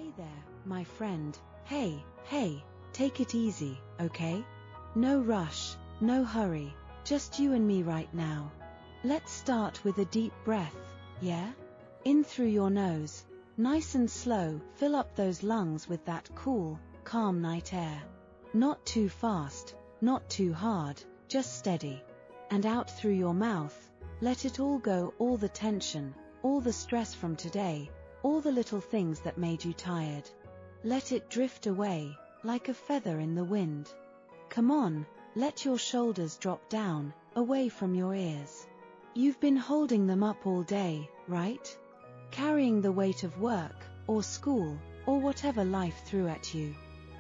Hey there, my friend. Hey, take it easy, okay? No rush, no hurry, just you and me right now. Let's start with a deep breath, yeah? In through your nose, nice and slow, fill up those lungs with that cool, calm night air. Not too fast, not too hard, just steady. And out through your mouth, let it all go, all the tension, all the stress from today, all the little things that made you tired. Let it drift away, like a feather in the wind. Come on, let your shoulders drop down, away from your ears. You've been holding them up all day, right? Carrying the weight of work, or school, or whatever life threw at you.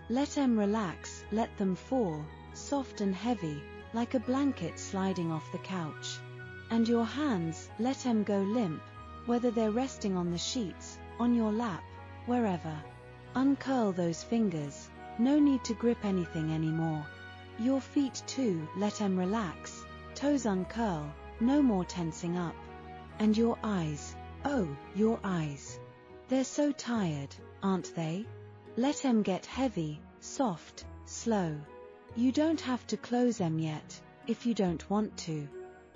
Let them relax, let them fall, soft and heavy, like a blanket sliding off the couch. And your hands, let them go limp, whether they're resting on the sheets, on your lap, wherever. Uncurl those fingers, no need to grip anything anymore. Your feet too, let them relax, toes uncurl, no more tensing up. And your eyes, oh, your eyes. They're so tired, aren't they? Let them get heavy, soft, slow. You don't have to close them yet, if you don't want to.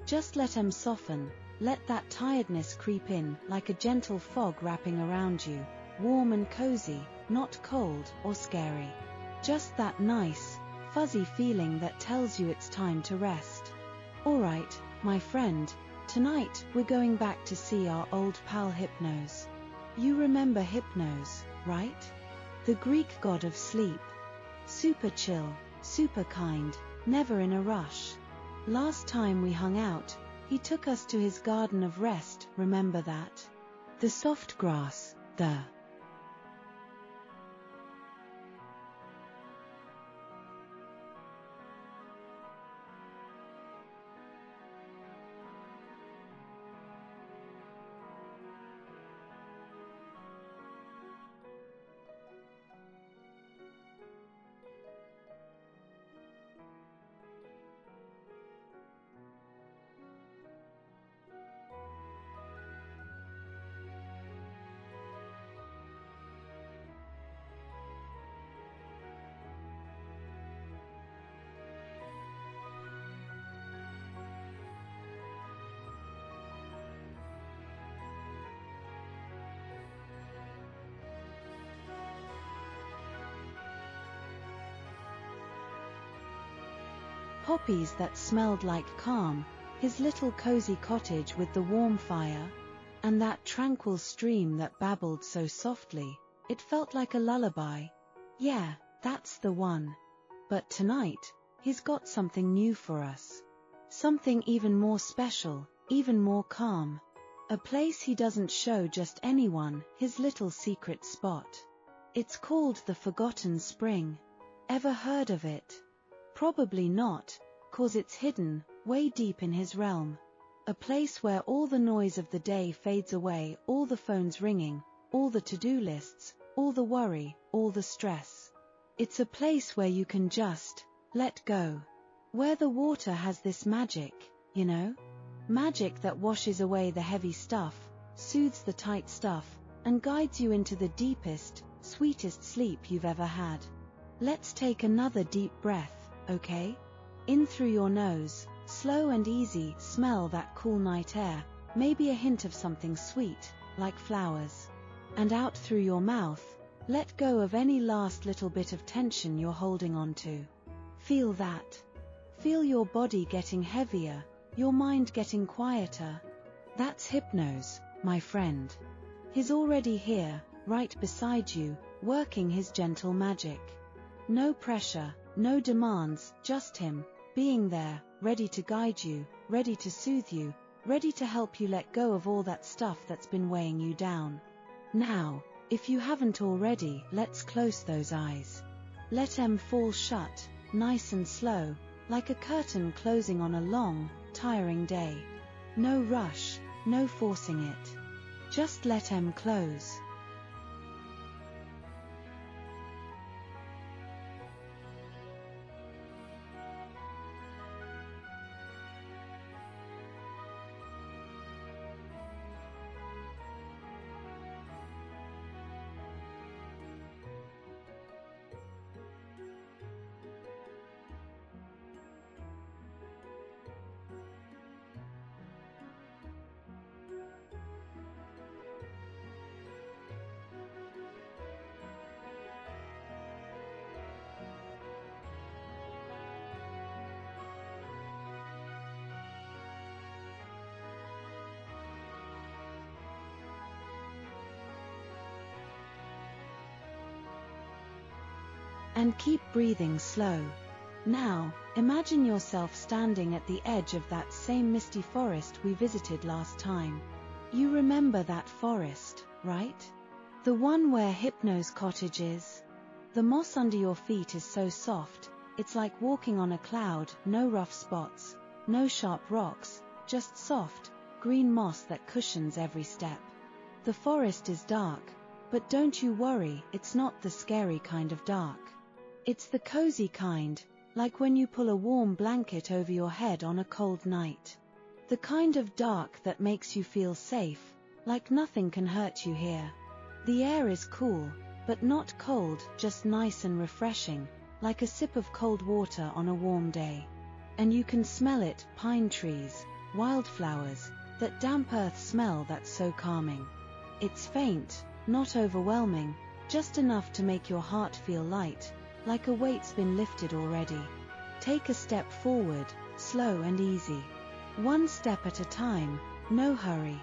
Just let them soften, let that tiredness creep in like a gentle fog wrapping around you, warm and cozy, not cold or scary. Just that nice, fuzzy feeling that tells you it's time to rest. Alright, my friend, tonight we're going back to see our old pal Hypnos. You remember Hypnos, right? The Greek god of sleep. Super chill, super kind, never in a rush. Last time we hung out, he took us to his garden of rest, remember that? The soft grass, the poppies that smelled like calm, his little cozy cottage with the warm fire, and that tranquil stream that babbled so softly, it felt like a lullaby. Yeah, that's the one. But tonight, he's got something new for us. Something even more special, even more calm. A place he doesn't show just anyone, his little secret spot. It's called the Forgotten Spring. Ever heard of it? Probably not, 'cause it's hidden, way deep in his realm. A place where all the noise of the day fades away, all the phones ringing, all the to-do lists, all the worry, all the stress. It's a place where you can just let go. Where the water has this magic, you know? Magic that washes away the heavy stuff, soothes the tight stuff, and guides you into the deepest, sweetest sleep you've ever had. Let's take another deep breath. Okay? In through your nose, slow and easy, smell that cool night air, maybe a hint of something sweet, like flowers. And out through your mouth, let go of any last little bit of tension you're holding on to. Feel that. Feel your body getting heavier, your mind getting quieter. That's Hypnos, my friend. He's already here, right beside you, working his gentle magic. No pressure, no demands, just him, being there, ready to guide you, ready to soothe you, ready to help you let go of all that stuff that's been weighing you down. Now, if you haven't already, let's close those eyes. Let them fall shut, nice and slow, like a curtain closing on a long, tiring day. No rush, no forcing it. Just let them close. And keep breathing slow. Now, imagine yourself standing at the edge of that same misty forest we visited last time. You remember that forest, right? The one where Hypnos cottage is? The moss under your feet is so soft, it's like walking on a cloud, no rough spots, no sharp rocks, just soft, green moss that cushions every step. The forest is dark, but don't you worry, it's not the scary kind of dark. It's the cozy kind, like when you pull a warm blanket over your head on a cold night. The kind of dark that makes you feel safe, like nothing can hurt you here. The air is cool, but not cold, just nice and refreshing, like a sip of cold water on a warm day. And you can smell it, pine trees, wildflowers, that damp earth smell that's so calming. It's faint, not overwhelming, just enough to make your heart feel light, like a weight's been lifted already. Take a step forward, slow and easy. One step at a time, no hurry.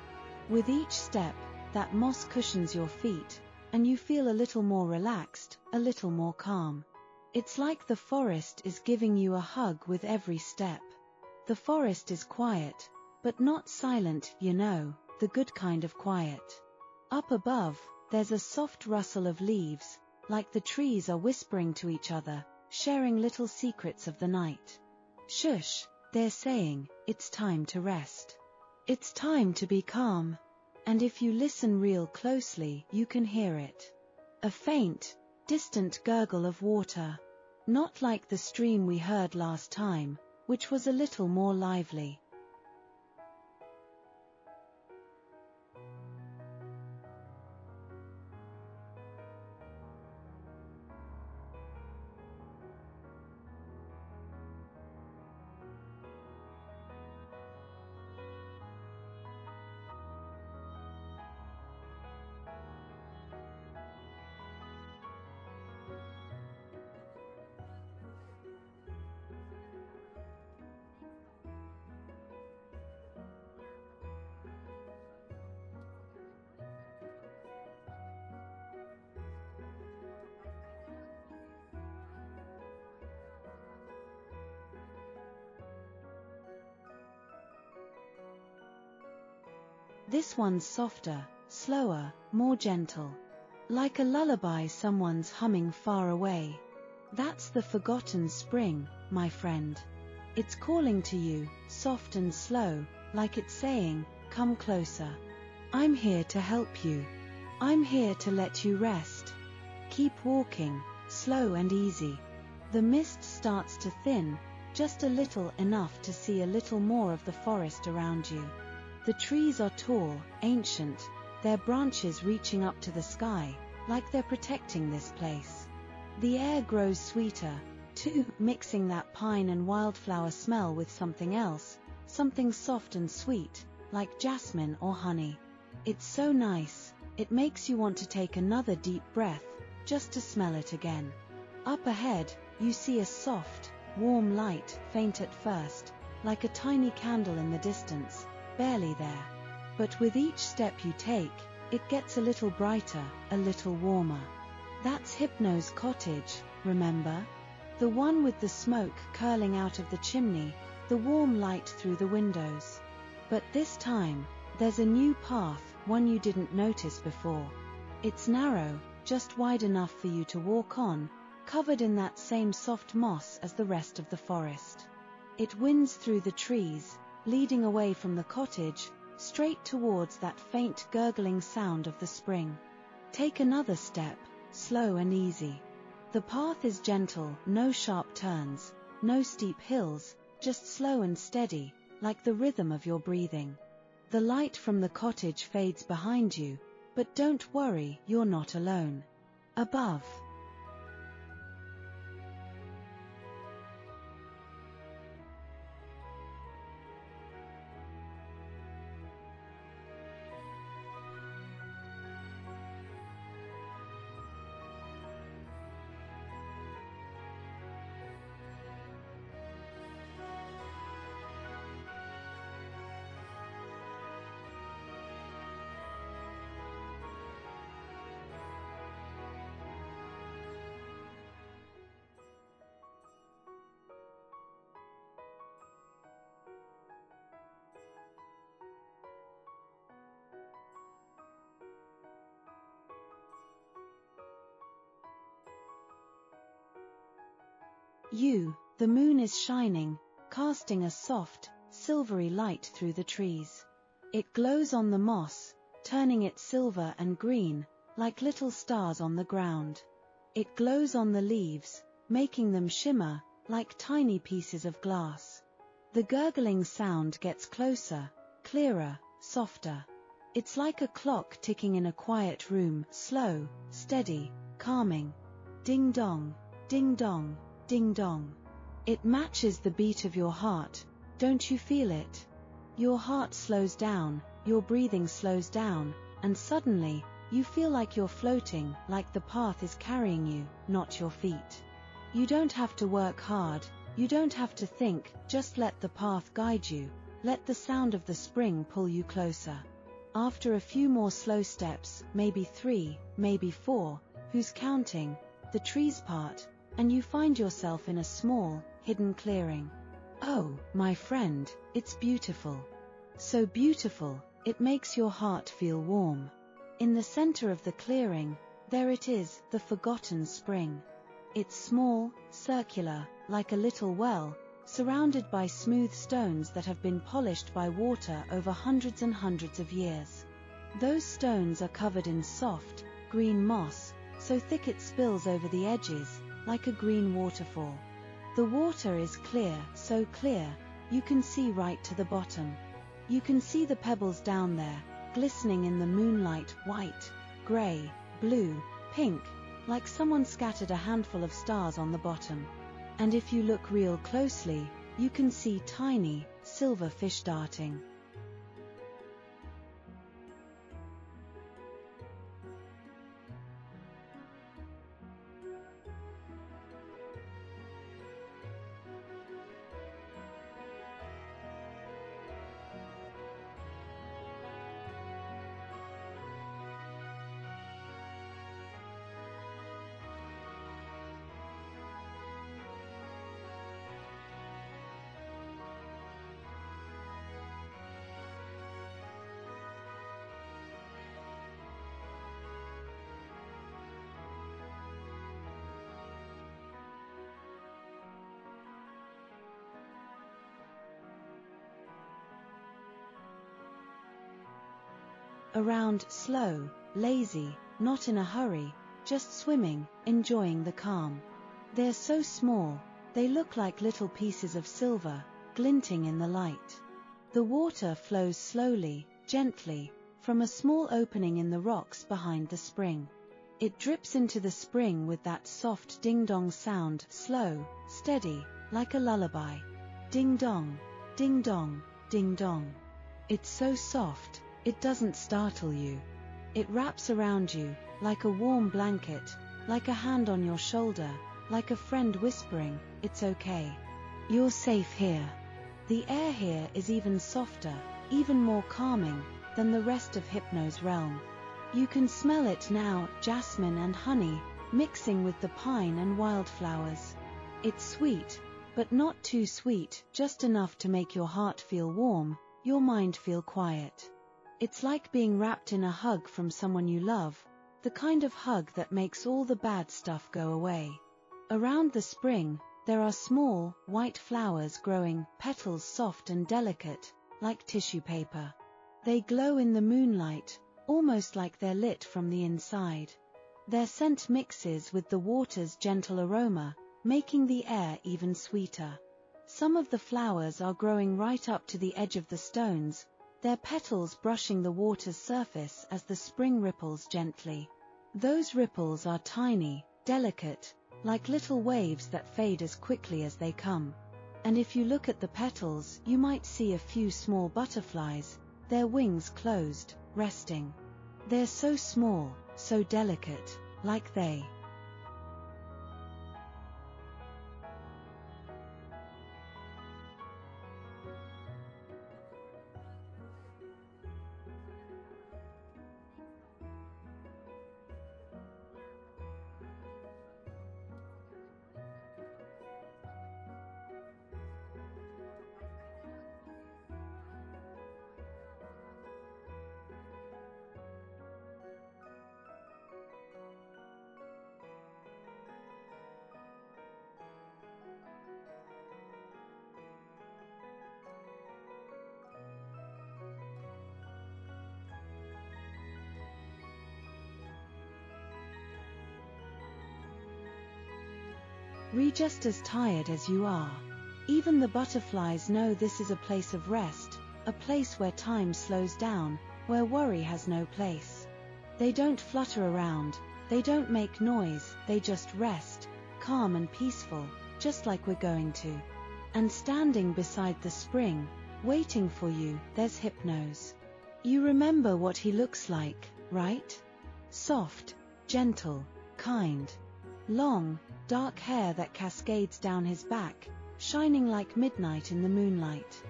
With each step, that moss cushions your feet, and you feel a little more relaxed, a little more calm. It's like the forest is giving you a hug with every step. The forest is quiet, but not silent, you know, the good kind of quiet. Up above, there's a soft rustle of leaves, like the trees are whispering to each other, sharing little secrets of the night. Shush, they're saying, it's time to rest. It's time to be calm. And if you listen real closely, you can hear it. A faint, distant gurgle of water. Not like the stream we heard last time, which was a little more lively. This one's softer, slower, more gentle. Like a lullaby someone's humming far away. That's the forgotten spring, my friend. It's calling to you, soft and slow, like it's saying, come closer. I'm here to help you. I'm here to let you rest. Keep walking, slow and easy. The mist starts to thin, just a little, enough to see a little more of the forest around you. The trees are tall, ancient, their branches reaching up to the sky, like they're protecting this place. The air grows sweeter, too, mixing that pine and wildflower smell with something else, something soft and sweet, like jasmine or honey. It's so nice, it makes you want to take another deep breath, just to smell it again. Up ahead, you see a soft, warm light, faint at first, like a tiny candle in the distance, barely there. But with each step you take, it gets a little brighter, a little warmer. That's Hypnos cottage, remember? The one with the smoke curling out of the chimney, the warm light through the windows. But this time, there's a new path, one you didn't notice before. It's narrow, just wide enough for you to walk on, covered in that same soft moss as the rest of the forest. It winds through the trees, leading away from the cottage, straight towards that faint gurgling sound of the spring. Take another step, slow and easy. The path is gentle, no sharp turns, no steep hills, just slow and steady, like the rhythm of your breathing. The light from the cottage fades behind you, but don't worry, you're not alone. Above, The moon is shining, casting a soft, silvery light through the trees. It glows on the moss, turning it silver and green, like little stars on the ground. It glows on the leaves, making them shimmer, like tiny pieces of glass. The gurgling sound gets closer, clearer, softer. It's like a clock ticking in a quiet room, slow, steady, calming. Ding dong, ding dong, ding dong. It matches the beat of your heart, don't you feel it? Your heart slows down, your breathing slows down, and suddenly, you feel like you're floating, like the path is carrying you, not your feet. You don't have to work hard, you don't have to think, just let the path guide you, let the sound of the spring pull you closer. After a few more slow steps, maybe 3, maybe 4, who's counting, the trees part, and you find yourself in a small, hidden clearing. Oh, my friend, it's beautiful. So beautiful, it makes your heart feel warm. In the center of the clearing, there it is, the forgotten spring. It's small, circular, like a little well, surrounded by smooth stones that have been polished by water over hundreds and hundreds of years. Those stones are covered in soft, green moss, so thick it spills over the edges, like a green waterfall. The water is clear, so clear, you can see right to the bottom. You can see the pebbles down there, glistening in the moonlight, white, gray, blue, pink, like someone scattered a handful of stars on the bottom. And if you look real closely, you can see tiny, silver fish darting. Around, slow, lazy, not in a hurry, just swimming, enjoying the calm. They're so small, they look like little pieces of silver, glinting in the light. The water flows slowly, gently, from a small opening in the rocks behind the spring. It drips into the spring with that soft ding-dong sound, slow, steady, like a lullaby. Ding-dong, ding-dong, ding-dong. It's so soft, it doesn't startle you. It wraps around you, like a warm blanket, like a hand on your shoulder, like a friend whispering, it's okay. You're safe here. The air here is even softer, even more calming, than the rest of Hypnos' realm. You can smell it now, jasmine and honey, mixing with the pine and wildflowers. It's sweet, but not too sweet, just enough to make your heart feel warm, your mind feel quiet. It's like being wrapped in a hug from someone you love, the kind of hug that makes all the bad stuff go away. Around the spring, there are small, white flowers growing, petals soft and delicate, like tissue paper. They glow in the moonlight, almost like they're lit from the inside. Their scent mixes with the water's gentle aroma, making the air even sweeter. Some of the flowers are growing right up to the edge of the stones, their petals brushing the water's surface as the spring ripples gently. Those ripples are tiny, delicate, like little waves that fade as quickly as they come. And if you look at the petals, you might see a few small butterflies, their wings closed, resting. They're so small, so delicate, like they just as tired as you are. Even the butterflies know this is a place of rest, a place where time slows down, where worry has no place. They don't flutter around, they don't make noise, they just rest, calm and peaceful, just like we're going to. And standing beside the spring, waiting for you, there's Hypnos. You remember what he looks like, right? Soft, gentle, kind. Long, dark hair that cascades down his back, shining like midnight in the moonlight.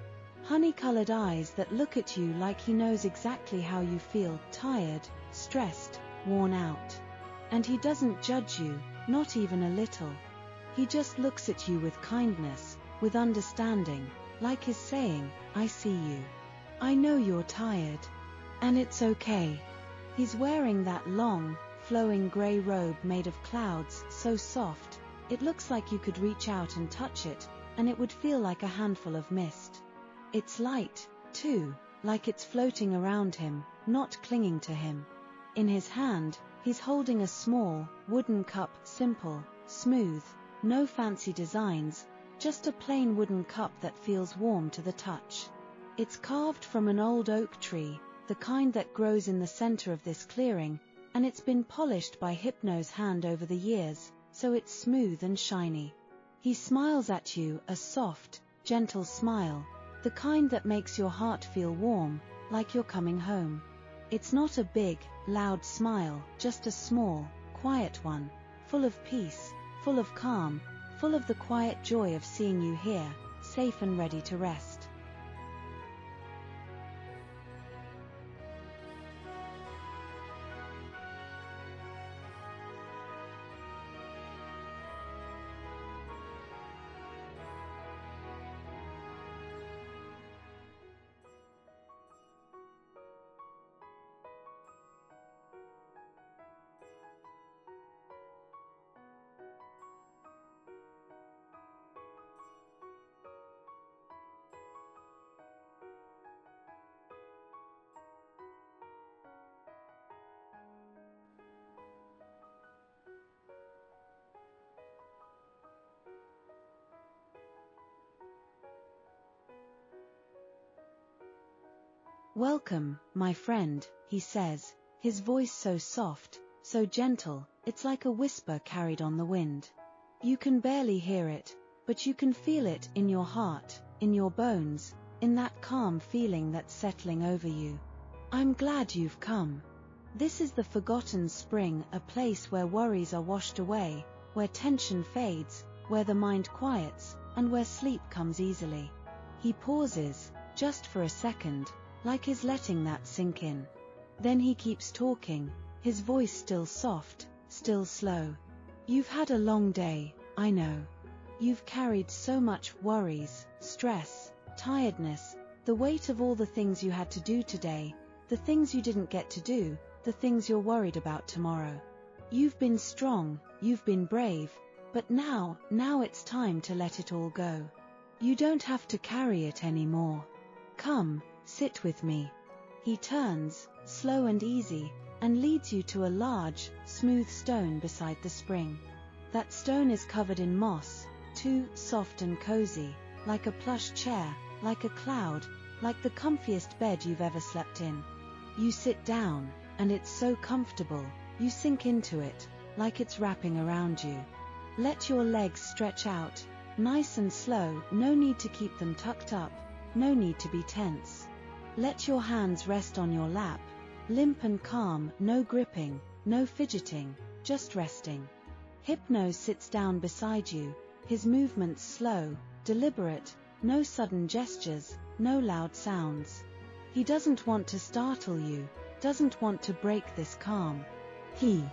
Honey-colored eyes that look at you like he knows exactly how you feel, tired, stressed, worn out. And he doesn't judge you, not even a little. He just looks at you with kindness, with understanding, like he's saying, I see you. I know you're tired. And it's okay. He's wearing that long, flowing grey robe made of clouds, so soft, it looks like you could reach out and touch it, and it would feel like a handful of mist. It's light, too, like it's floating around him, not clinging to him. In his hand, he's holding a small, wooden cup, simple, smooth, no fancy designs, just a plain wooden cup that feels warm to the touch. It's carved from an old oak tree, the kind that grows in the center of this clearing, and it's been polished by Hypnos' hand over the years, so it's smooth and shiny. He smiles at you, a soft, gentle smile, the kind that makes your heart feel warm, like you're coming home. It's not a big, loud smile, just a small, quiet one, full of peace, full of calm, full of the quiet joy of seeing you here, safe and ready to rest. Welcome, my friend, he says, his voice so soft, so gentle, it's like a whisper carried on the wind. You can barely hear it, but you can feel it in your heart, in your bones, in that calm feeling that's settling over you. I'm glad you've come. This is the forgotten spring, a place where worries are washed away, where tension fades, where the mind quiets, and where sleep comes easily. He pauses, just for a second, like he's letting that sink in. Then he keeps talking, his voice still soft, still slow. You've had a long day, I know. You've carried so much worries, stress, tiredness, the weight of all the things you had to do today, the things you didn't get to do, the things you're worried about tomorrow. You've been strong, you've been brave, but now it's time to let it all go. You don't have to carry it anymore. Come, sit with me. He turns, slow and easy, and leads you to a large, smooth stone beside the spring. That stone is covered in moss, too soft and cozy, like a plush chair, like a cloud, like the comfiest bed you've ever slept in. You sit down, and it's so comfortable, you sink into it, like it's wrapping around you. Let your legs stretch out, nice and slow, no need to keep them tucked up, no need to be tense. Let your hands rest on your lap, limp and calm, no gripping, no fidgeting, just resting. Hypnos sits down beside you, his movements slow, deliberate, no sudden gestures, no loud sounds. He doesn't want to startle you, doesn't want to break this calm. He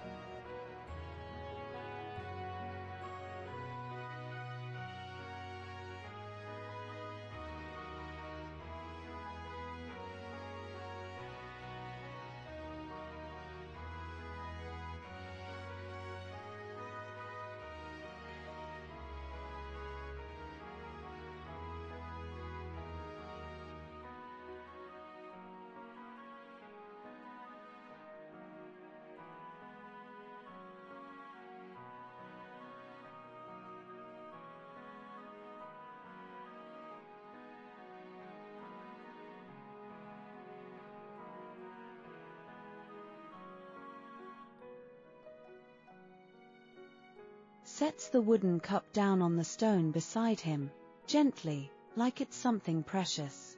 sets the wooden cup down on the stone beside him, gently, like it's something precious.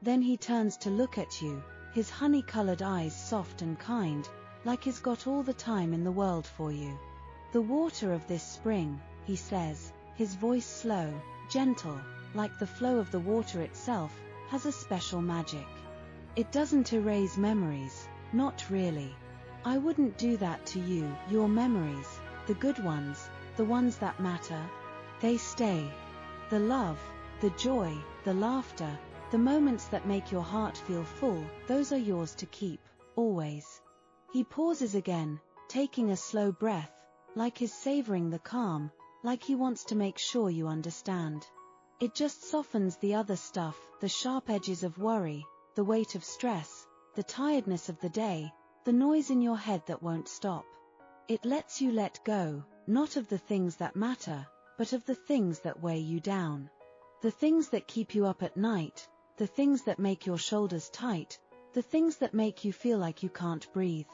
Then he turns to look at you, his honey-colored eyes soft and kind, like he's got all the time in the world for you. "The water of this spring," he says, his voice slow, gentle, like the flow of the water itself, has a special magic. It doesn't erase memories, not really. I wouldn't do that to you. Your memories, the good ones, the ones that matter, they stay. The love, the joy, the laughter, the moments that make your heart feel full, those are yours to keep, always. He pauses again, taking a slow breath, like he's savoring the calm, like he wants to make sure you understand. It just softens the other stuff, the sharp edges of worry, the weight of stress, the tiredness of the day, the noise in your head that won't stop. It lets you let go, not of the things that matter, but of the things that weigh you down. The things that keep you up at night, the things that make your shoulders tight, the things that make you feel like you can't breathe.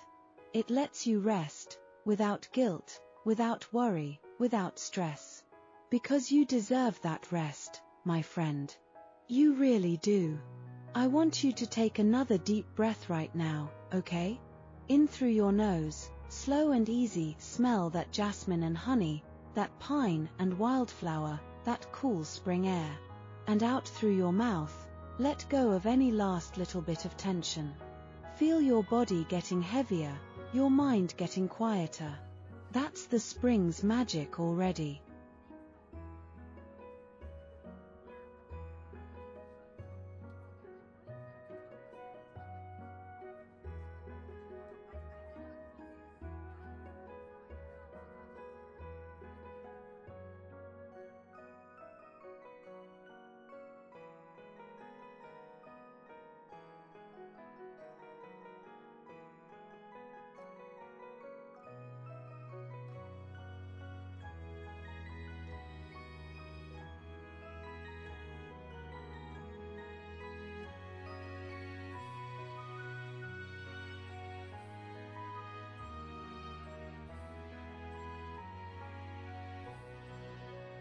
It lets you rest, without guilt, without worry, without stress. Because you deserve that rest, my friend. You really do. I want you to take another deep breath right now, okay? In through your nose, slow and easy. Smell that jasmine and honey, that pine and wildflower, that cool spring air. And out through your mouth, let go of any last little bit of tension. Feel your body getting heavier, your mind getting quieter. That's the spring's magic already.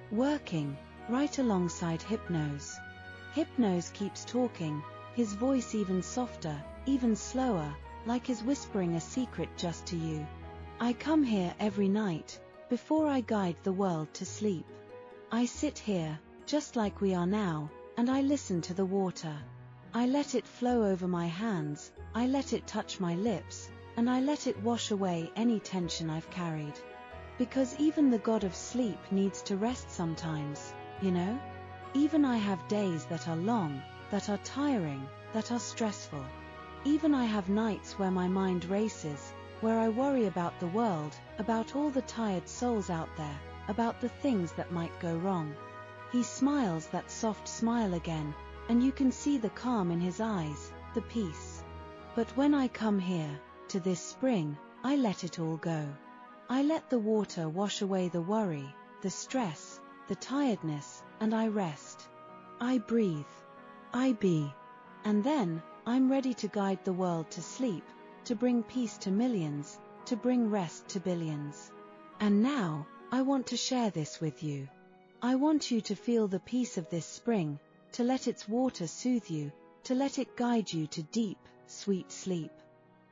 Working, right alongside Hypnos. Hypnos keeps talking, his voice even softer, even slower, like he's whispering a secret just to you. I come here every night, before I guide the world to sleep. I sit here, just like we are now, and I listen to the water. I let it flow over my hands, I let it touch my lips, and I let it wash away any tension I've carried. Because even the god of sleep needs to rest sometimes, you know? Even I have days that are long, that are tiring, that are stressful. Even I have nights where my mind races, where I worry about the world, about all the tired souls out there, about the things that might go wrong. He smiles that soft smile again, and you can see the calm in his eyes, the peace. But when I come here, to this spring, I let it all go. I let the water wash away the worry, the stress, the tiredness, and I rest. I breathe. I be. And then, I'm ready to guide the world to sleep, to bring peace to millions, to bring rest to billions. And now, I want to share this with you. I want you to feel the peace of this spring, to let its water soothe you, to let it guide you to deep, sweet sleep.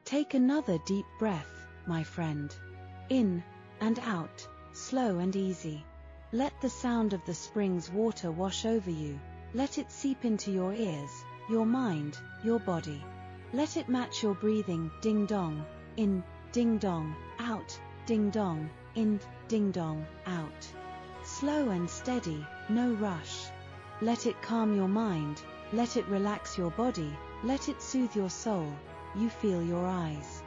Take another deep breath, my friend. In and out, slow and easy. Let the sound of the spring's water wash over you. Let it seep into your ears, your mind, your body. Let it match your breathing. Ding dong, in, ding dong, out, ding dong, in, ding dong, out. Slow and steady, no rush. Let it calm your mind, let it relax your body, let it soothe your soul. You feel your eyes.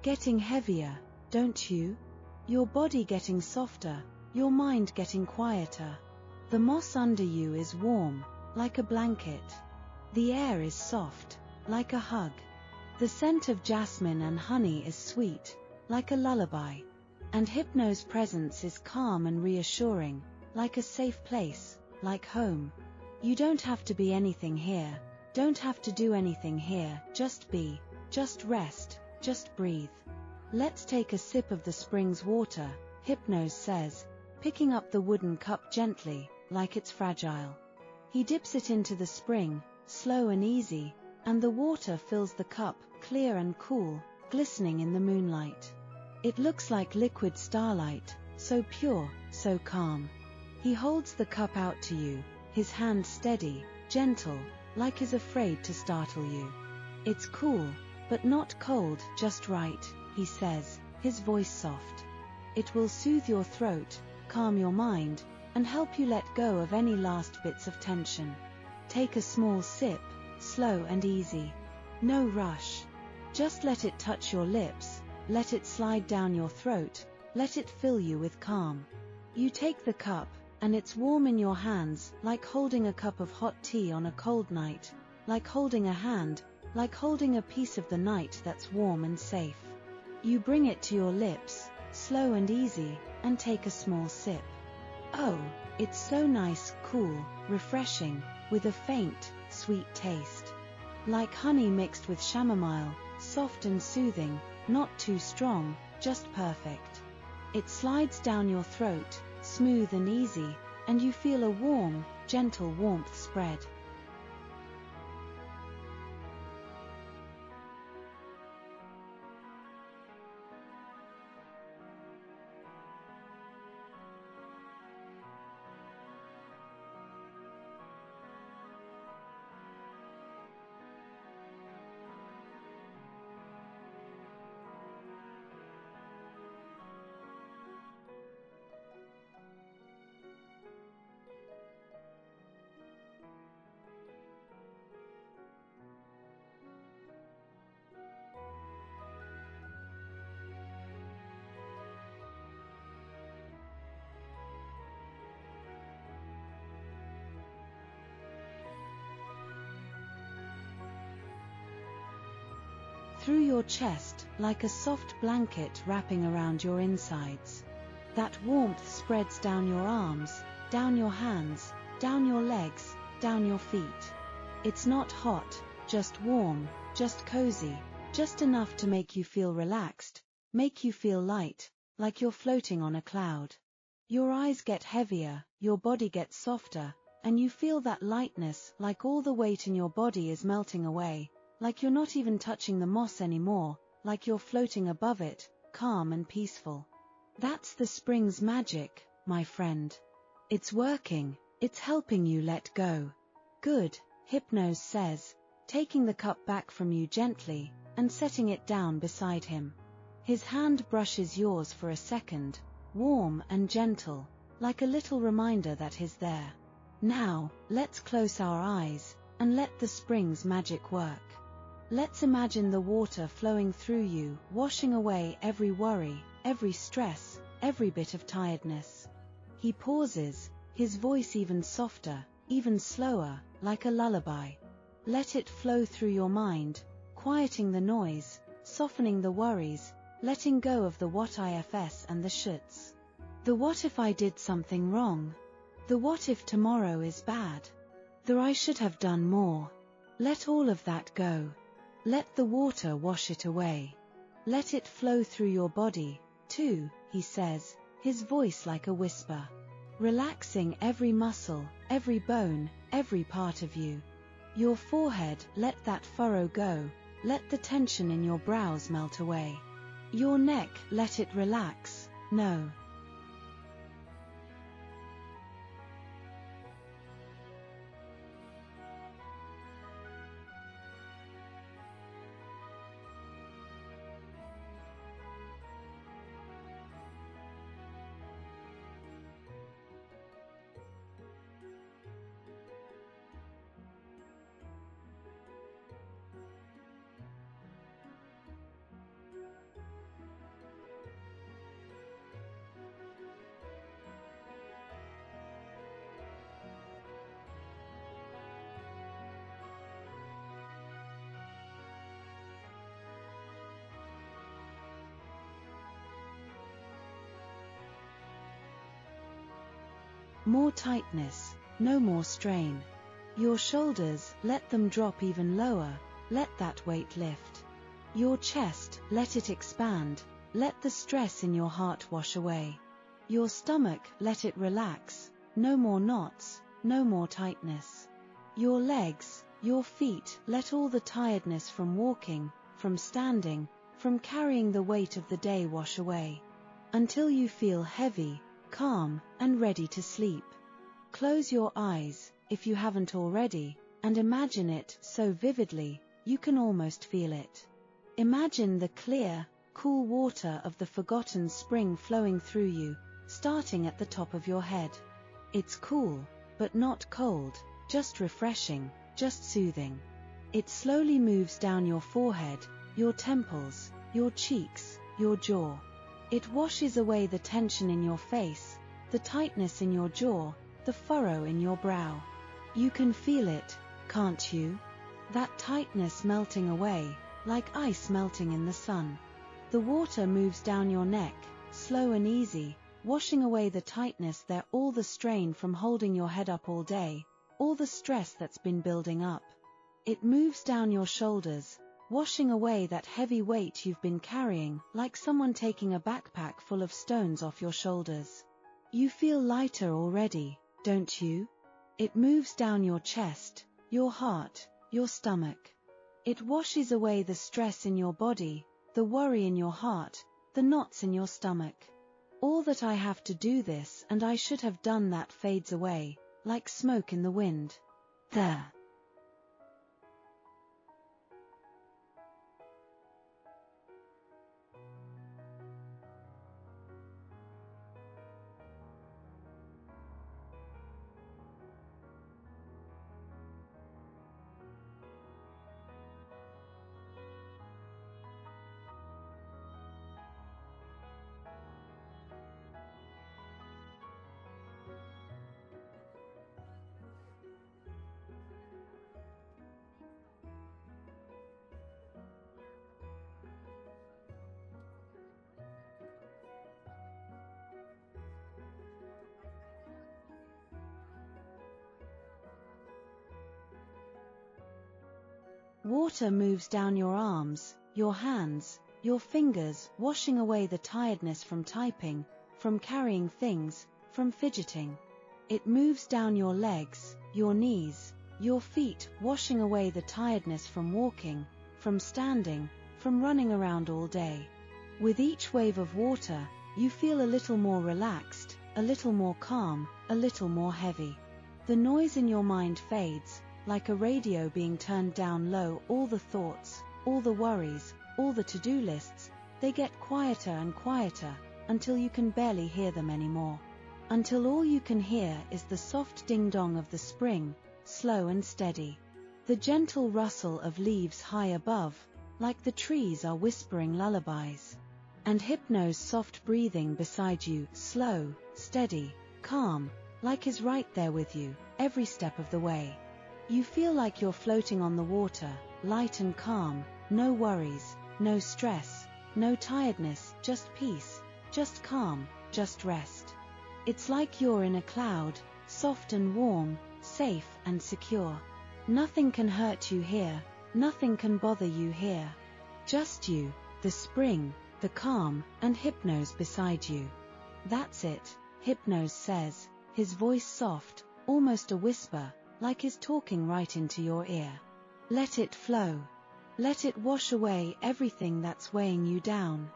getting heavier, don't you? Your body getting softer, your mind getting quieter. The moss under you is warm, like a blanket. The air is soft, like a hug. The scent of jasmine and honey is sweet, like a lullaby. And Hypnos' presence is calm and reassuring, like a safe place, like home. You don't have to be anything here, don't have to do anything here, just be, just rest, just breathe. Let's take a sip of the spring's water, Hypnos says, picking up the wooden cup gently, like it's fragile. He dips it into the spring, slow and easy, and the water fills the cup, clear and cool, glistening in the moonlight. It looks like liquid starlight, so pure, so calm. He holds the cup out to you, his hand steady, gentle, like he's afraid to startle you. It's cool, but not cold, just right, he says, his voice soft. It will soothe your throat, calm your mind, and help you let go of any last bits of tension. Take a small sip, slow and easy. No rush. Just let it touch your lips, let it slide down your throat, let it fill you with calm. You take the cup, and it's warm in your hands, like holding a cup of hot tea on a cold night, like holding a hand, like holding a piece of the night that's warm and safe. You bring it to your lips, slow and easy, and take a small sip. Oh, it's so nice, cool, refreshing, with a faint, sweet taste. Like honey mixed with chamomile, soft and soothing, not too strong, just perfect. It slides down your throat, smooth and easy, and you feel a warm, gentle warmth spread. Through your chest, like a soft blanket wrapping around your insides. That warmth spreads down your arms, down your hands, down your legs, down your feet. It's not hot, just warm, just cozy, just enough to make you feel relaxed, make you feel light, like you're floating on a cloud. Your eyes get heavier, your body gets softer, and you feel that lightness, like all the weight in your body is melting away, like you're not even touching the moss anymore, like you're floating above it, calm and peaceful. That's the spring's magic, my friend. It's working, it's helping you let go. Good, Hypnos says, taking the cup back from you gently, and setting it down beside him. His hand brushes yours for a second, warm and gentle, like a little reminder that he's there. Now, let's close our eyes, and let the spring's magic work. Let's imagine the water flowing through you, washing away every worry, every stress, every bit of tiredness. He pauses, his voice even softer, even slower, like a lullaby. Let it flow through your mind, quieting the noise, softening the worries, letting go of the what ifs and the shoulds. The what if I did something wrong? The what if tomorrow is bad? The I should have done more. Let all of that go. Let the water wash it away. Let it flow through your body, too, he says, his voice like a whisper. Relaxing every muscle, every bone, every part of you. Your forehead, let that furrow go, let the tension in your brows melt away. Your neck, let it relax, no. More tightness, no more strain. Your shoulders, let them drop even lower, let that weight lift. Your chest, let it expand, let the stress in your heart wash away. Your stomach, let it relax, no more knots, no more tightness. Your legs, your feet, let all the tiredness from walking, from standing, from carrying the weight of the day wash away. Until you feel heavy, calm, and ready to sleep. Close your eyes, if you haven't already, and imagine it so vividly, you can almost feel it. Imagine the clear, cool water of the forgotten spring flowing through you, starting at the top of your head. It's cool, but not cold, just refreshing, just soothing. It slowly moves down your forehead, your temples, your cheeks, your jaw. It washes away the tension in your face, the tightness in your jaw, the furrow in your brow. You can feel it, can't you? That tightness melting away, like ice melting in the sun. The water moves down your neck, slow and easy, washing away the tightness there, all the strain from holding your head up all day, all the stress that's been building up. It moves down your shoulders, washing away that heavy weight you've been carrying, like someone taking a backpack full of stones off your shoulders. You feel lighter already, don't you? It moves down your chest, your heart, your stomach. It washes away the stress in your body, the worry in your heart, the knots in your stomach. All that I have to do this and I should have done that fades away, like smoke in the wind. There. Water moves down your arms, your hands, your fingers, washing away the tiredness from typing, from carrying things, from fidgeting. It moves down your legs, your knees, your feet, washing away the tiredness from walking, from standing, from running around all day. With each wave of water, you feel a little more relaxed, a little more calm, a little more heavy. The noise in your mind fades, like a radio being turned down low. All the thoughts, all the worries, all the to-do lists, they get quieter and quieter, until you can barely hear them anymore. Until all you can hear is the soft ding-dong of the spring, slow and steady. The gentle rustle of leaves high above, like the trees are whispering lullabies. And Hypnos' soft breathing beside you, slow, steady, calm, like is right there with you, every step of the way. You feel like you're floating on the water, light and calm, no worries, no stress, no tiredness, just peace, just calm, just rest. It's like you're in a cloud, soft and warm, safe and secure. Nothing can hurt you here, nothing can bother you here. Just you, the spring, the calm, and Hypnos beside you. That's it, Hypnos says, his voice soft, almost a whisper, like he's talking right into your ear. Let it flow. Let it wash away everything that's weighing you down.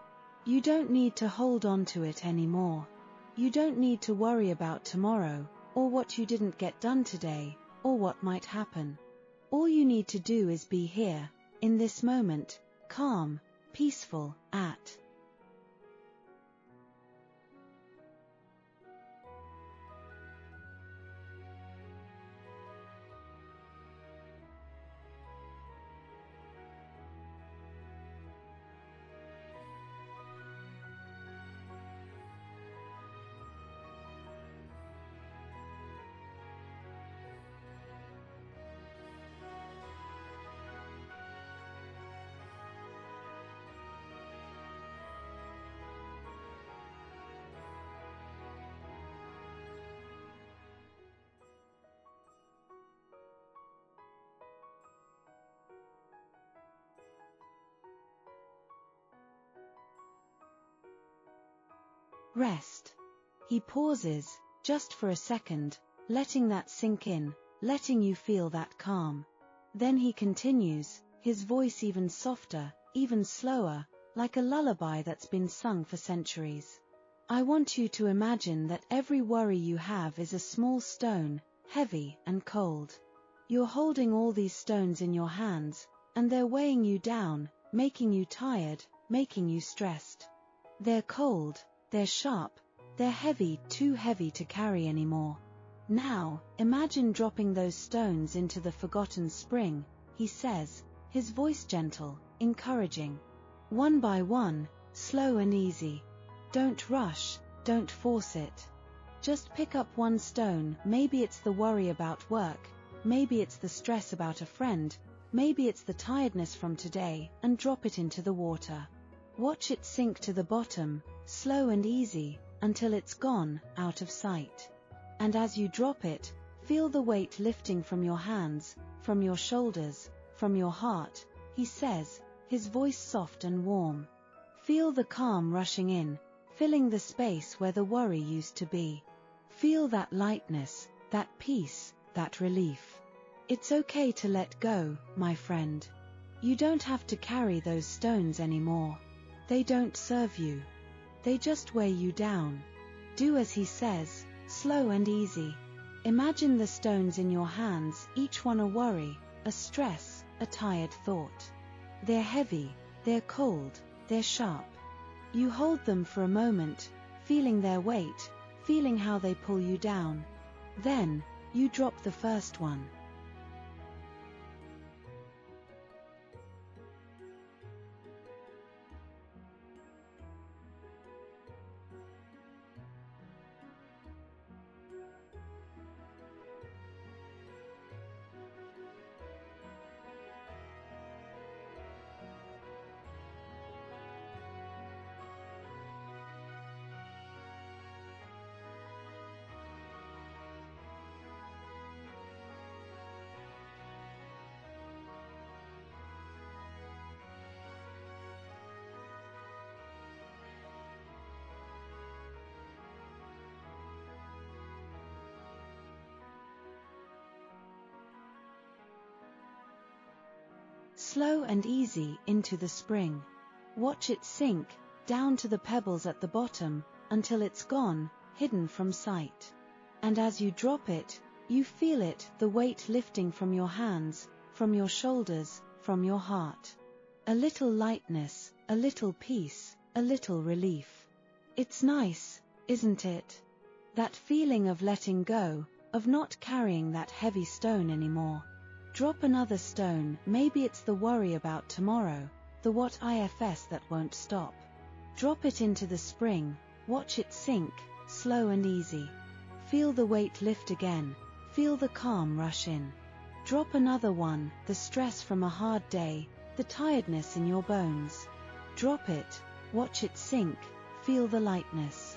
You don't need to hold on to it anymore. You don't need to worry about tomorrow, or what you didn't get done today, or what might happen. All you need to do is be here, in this moment, calm, peaceful, at Rest. He pauses, just for a second, letting that sink in, letting you feel that calm. Then he continues, his voice even softer, even slower, like a lullaby that's been sung for centuries. I want you to imagine that every worry you have is a small stone, heavy and cold. You're holding all these stones in your hands, and they're weighing you down, making you tired, making you stressed. They're cold, they're sharp, they're heavy, too heavy to carry anymore. Now, imagine dropping those stones into the forgotten spring, he says, his voice gentle, encouraging. One by one, slow and easy. Don't rush, don't force it. Just pick up one stone, maybe it's the worry about work, maybe it's the stress about a friend, maybe it's the tiredness from today, and drop it into the water. Watch it sink to the bottom, slow and easy, until it's gone, out of sight. And as you drop it, feel the weight lifting from your hands, from your shoulders, from your heart, he says, his voice soft and warm. Feel the calm rushing in, filling the space where the worry used to be. Feel that lightness, that peace, that relief. It's okay to let go, my friend. You don't have to carry those stones anymore. They don't serve you. They just weigh you down. Do as he says, slow and easy. Imagine the stones in your hands, each one a worry, a stress, a tired thought. They're heavy, they're cold, they're sharp. You hold them for a moment, feeling their weight, feeling how they pull you down. Then, you drop the first one. Slow and easy into the spring. Watch it sink, down to the pebbles at the bottom, until it's gone, hidden from sight. And as you drop it, you feel it, the weight lifting from your hands, from your shoulders, from your heart. A little lightness, a little peace, a little relief. It's nice, isn't it? That feeling of letting go, of not carrying that heavy stone anymore. Drop another stone, maybe it's the worry about tomorrow, the what ifs that won't stop. Drop it into the spring, watch it sink, slow and easy. Feel the weight lift again, feel the calm rush in. Drop another one, the stress from a hard day, the tiredness in your bones. Drop it, watch it sink, feel the lightness.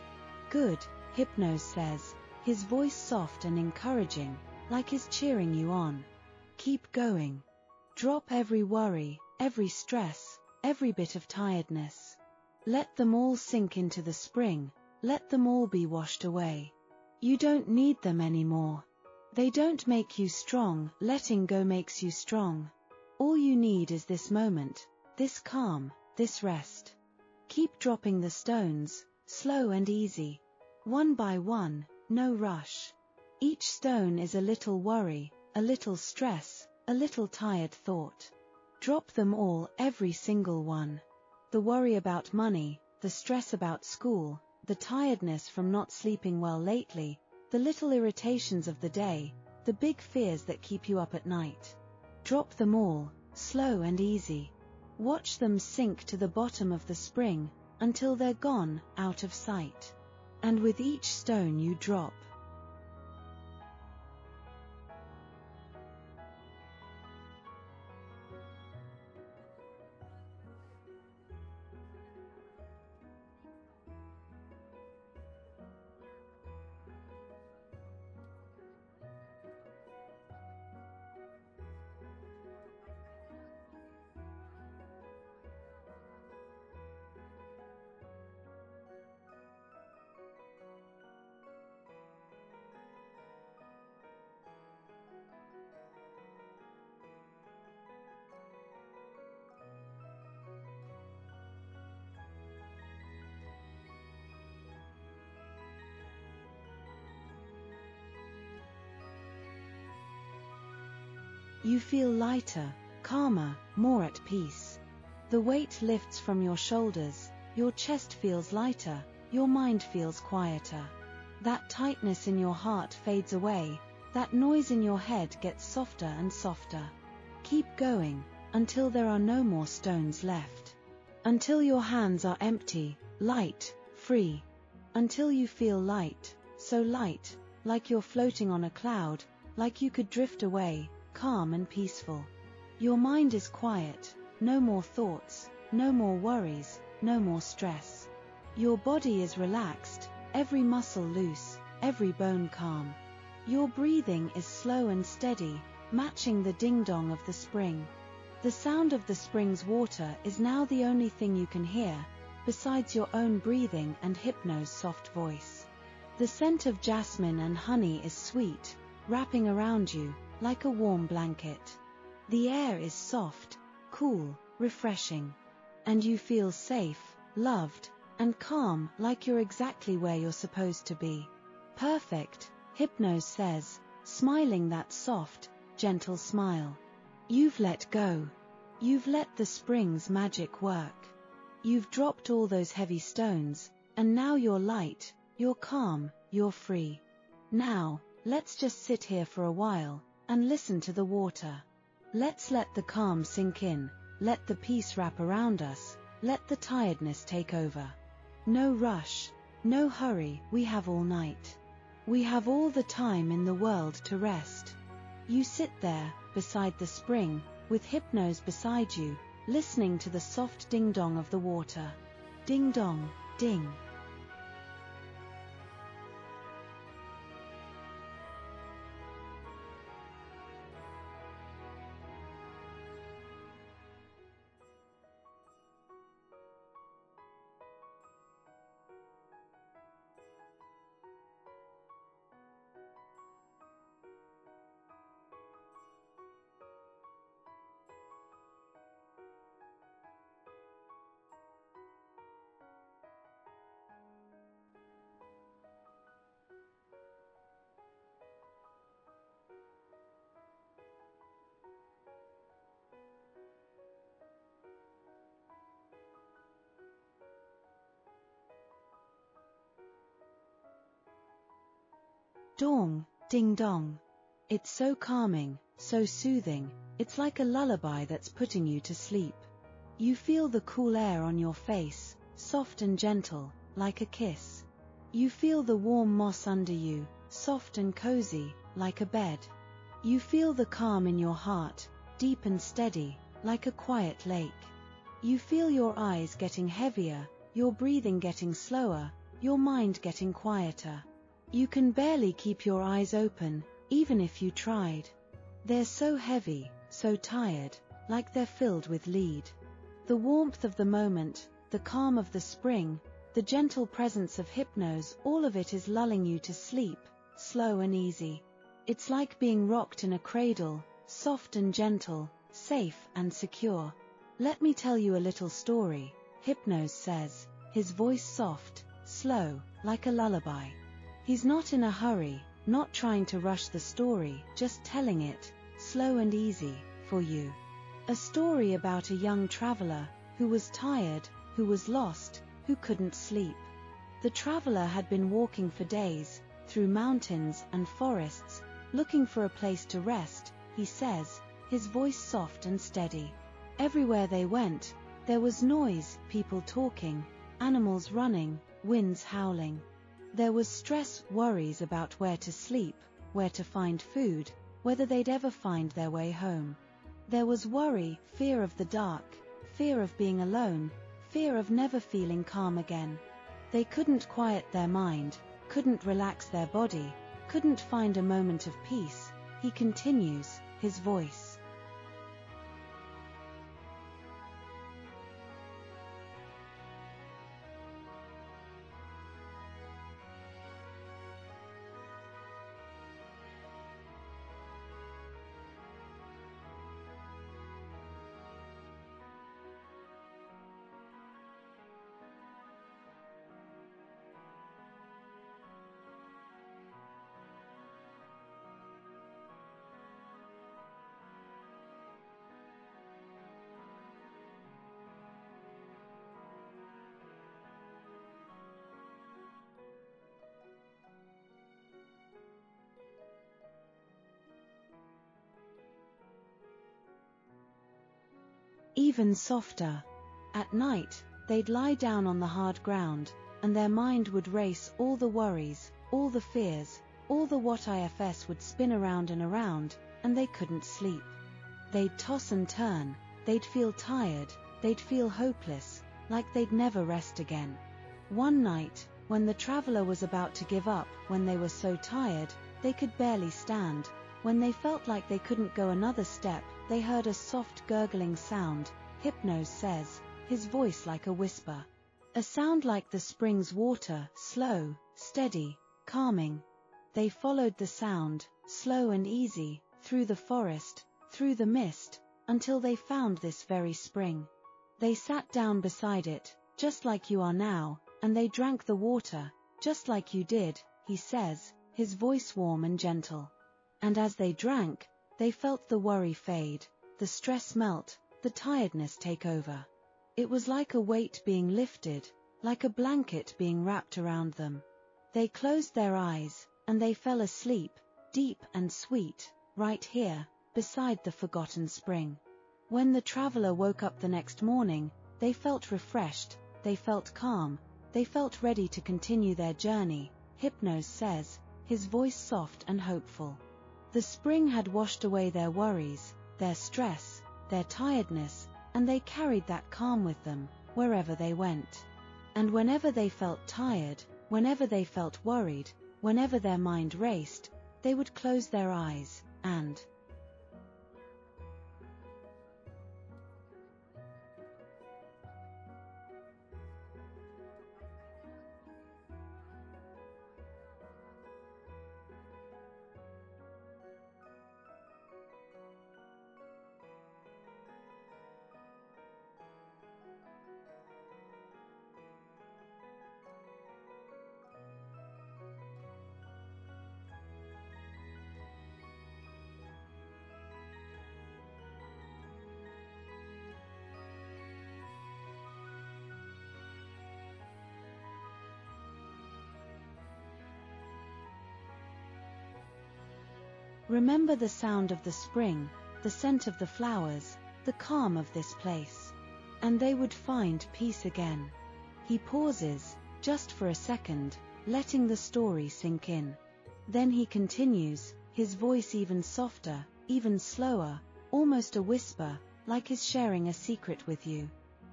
Good, Hypnos says, his voice soft and encouraging, like he's cheering you on. Keep going. Drop every worry, every stress, every bit of tiredness. Let them all sink into the spring, let them all be washed away. You don't need them anymore. They don't make you strong, letting go makes you strong. All you need is this moment, this calm, this rest. Keep dropping the stones, slow and easy. One by one, no rush. Each stone is a little worry, a little stress, a little tired thought. Drop them all, every single one. The worry about money, the stress about school, the tiredness from not sleeping well lately, the little irritations of the day, the big fears that keep you up at night. Drop them all, slow and easy. Watch them sink to the bottom of the spring, until they're gone, out of sight. And with each stone you drop, You feel lighter, calmer, more at peace. The weight lifts from your shoulders, your chest feels lighter, your mind feels quieter. That tightness in your heart fades away, that noise in your head gets softer and softer. Keep going, until there are no more stones left. Until your hands are empty, light, free. Until you feel light, so light, like you're floating on a cloud, like you could drift away, calm and peaceful. Your mind is quiet, no more thoughts, no more worries, no more stress. Your body is relaxed, every muscle loose, every bone calm. Your breathing is slow and steady, matching the ding-dong of the spring. The sound of the spring's water is now the only thing you can hear, besides your own breathing and Hypnos' soft voice. The scent of jasmine and honey is sweet, wrapping around you, like a warm blanket. The air is soft, cool, refreshing. And you feel safe, loved, and calm, like you're exactly where you're supposed to be. Perfect, Hypnos says, smiling that soft, gentle smile. You've let go. You've let the spring's magic work. You've dropped all those heavy stones, and now you're light, you're calm, you're free. Now, let's just sit here for a while, and listen to the water. Let's let the calm sink in, let the peace wrap around us, let the tiredness take over. No rush, no hurry, we have all night. We have all the time in the world to rest. You sit there, beside the spring, with Hypnos beside you, listening to the soft ding-dong of the water. Ding-dong, ding. Dong, ding-dong. It's so calming, so soothing, it's like a lullaby that's putting you to sleep. You feel the cool air on your face, soft and gentle, like a kiss. You feel the warm moss under you, soft and cozy, like a bed. You feel the calm in your heart, deep and steady, like a quiet lake. You feel your eyes getting heavier, your breathing getting slower, your mind getting quieter. You can barely keep your eyes open, even if you tried. They're so heavy, so tired, like they're filled with lead. The warmth of the moment, the calm of the spring, the gentle presence of Hypnos, all of it is lulling you to sleep, slow and easy. It's like being rocked in a cradle, soft and gentle, safe and secure. Let me tell you a little story, Hypnos says, his voice soft, slow, like a lullaby. He's not in a hurry, not trying to rush the story, just telling it, slow and easy, for you. A story about a young traveler, who was tired, who was lost, who couldn't sleep. The traveler had been walking for days, through mountains and forests, looking for a place to rest, he says, his voice soft and steady. Everywhere they went, there was noise, people talking, animals running, winds howling. There was stress, worries about where to sleep, where to find food, whether they'd ever find their way home. There was worry, fear of the dark, fear of being alone, fear of never feeling calm again. They couldn't quiet their mind, couldn't relax their body, couldn't find a moment of peace. He continues, his voice even softer. At night, they'd lie down on the hard ground, and their mind would race. All the worries, all the fears, all the what-ifs would spin around and around, and they couldn't sleep. They'd toss and turn, they'd feel tired, they'd feel hopeless, like they'd never rest again. One night, when the traveler was about to give up, when they were so tired, they could barely stand, when they felt like they couldn't go another step, they heard a soft gurgling sound. Hypnos says, his voice like a whisper. A sound like the spring's water, slow, steady, calming. They followed the sound, slow and easy, through the forest, through the mist, until they found this very spring. They sat down beside it, just like you are now, and they drank the water, just like you did, he says, his voice warm and gentle. And as they drank, they felt the worry fade, the stress melt, the tiredness take over. It was like a weight being lifted, like a blanket being wrapped around them. They closed their eyes, and they fell asleep, deep and sweet, right here, beside the forgotten spring. When the traveler woke up the next morning, they felt refreshed, they felt calm, they felt ready to continue their journey. Hypnos says, his voice soft and hopeful. The spring had washed away their worries, their stress, their tiredness, and they carried that calm with them, wherever they went. And whenever they felt tired, whenever they felt worried, whenever their mind raced, they would close their eyes, and remember the sound of the spring, the scent of the flowers, the calm of this place. And they would find peace again. He pauses, just for a second, letting the story sink in. Then he continues, his voice even softer, even slower, almost a whisper, like he's sharing a secret with you.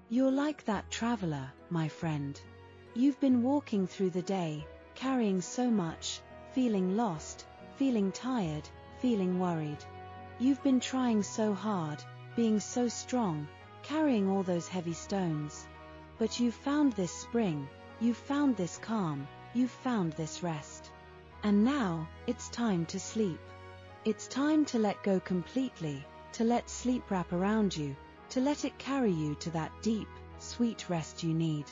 You're like that traveler, my friend. You've been walking through the day, carrying so much, feeling lost, feeling tired, feeling worried. You've been trying so hard, being so strong, carrying all those heavy stones. But you've found this spring, you've found this calm, you've found this rest. And now, it's time to sleep. It's time to let go completely, to let sleep wrap around you, to let it carry you to that deep, sweet rest you need.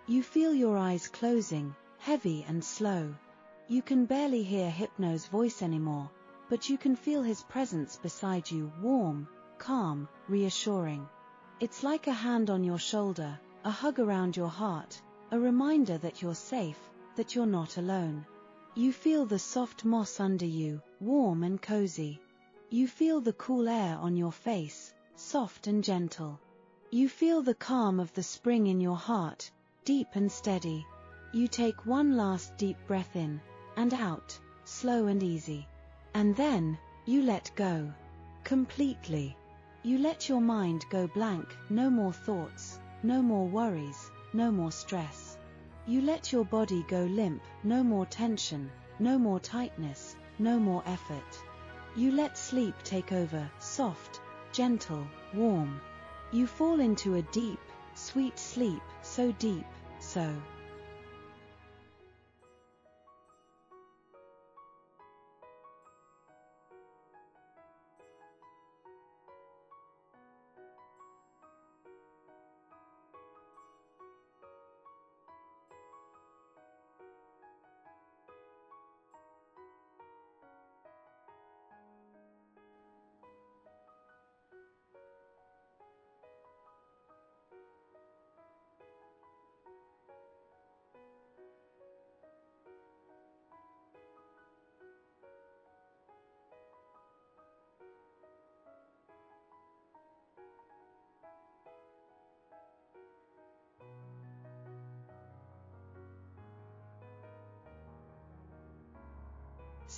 You feel your eyes closing, heavy and slow. You can barely hear Hypnos' voice anymore, but you can feel his presence beside you, warm, calm, reassuring. It's like a hand on your shoulder, a hug around your heart, a reminder that you're safe, that you're not alone. You feel the soft moss under you, warm and cozy. You feel the cool air on your face, soft and gentle. You feel the calm of the spring in your heart, deep and steady. You take one last deep breath in and out, slow and easy. And then, you let go. Completely. You let your mind go blank, no more thoughts, no more worries, no more stress. You let your body go limp, no more tension, no more tightness, no more effort. You let sleep take over, soft, gentle, warm. You fall into a deep, sweet sleep, so deep, so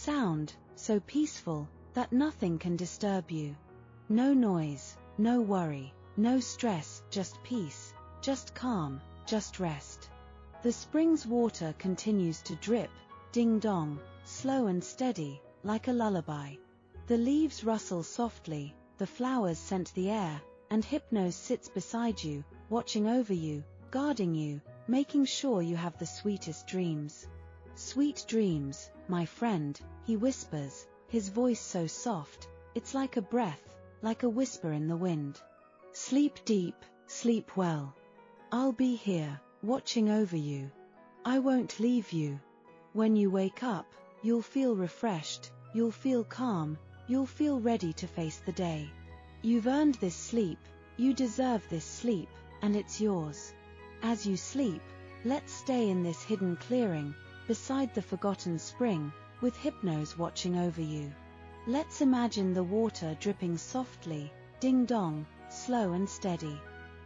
sound, so peaceful, that nothing can disturb you. No noise, no worry, no stress, just peace, just calm, just rest. The spring's water continues to drip, ding-dong, slow and steady, like a lullaby. The leaves rustle softly, the flowers scent the air, and Hypnos sits beside you, watching over you, guarding you, making sure you have the sweetest dreams. Sweet dreams, my friend, he whispers, his voice so soft, it's like a breath, like a whisper in the wind. Sleep deep, sleep well. I'll be here, watching over you. I won't leave you. When you wake up, you'll feel refreshed, you'll feel calm, you'll feel ready to face the day. You've earned this sleep, you deserve this sleep, and it's yours. As you sleep, let's stay in this hidden clearing, beside the forgotten spring, with Hypnos watching over you. Let's imagine the water dripping softly, ding-dong, slow and steady.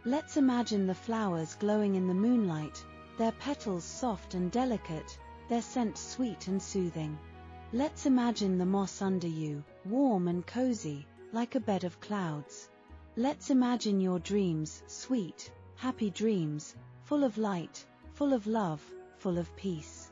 Let's imagine the flowers glowing in the moonlight, their petals soft and delicate, their scent sweet and soothing. Let's imagine the moss under you, warm and cozy, like a bed of clouds. Let's imagine your dreams, sweet, happy dreams, full of light, full of love, full of peace.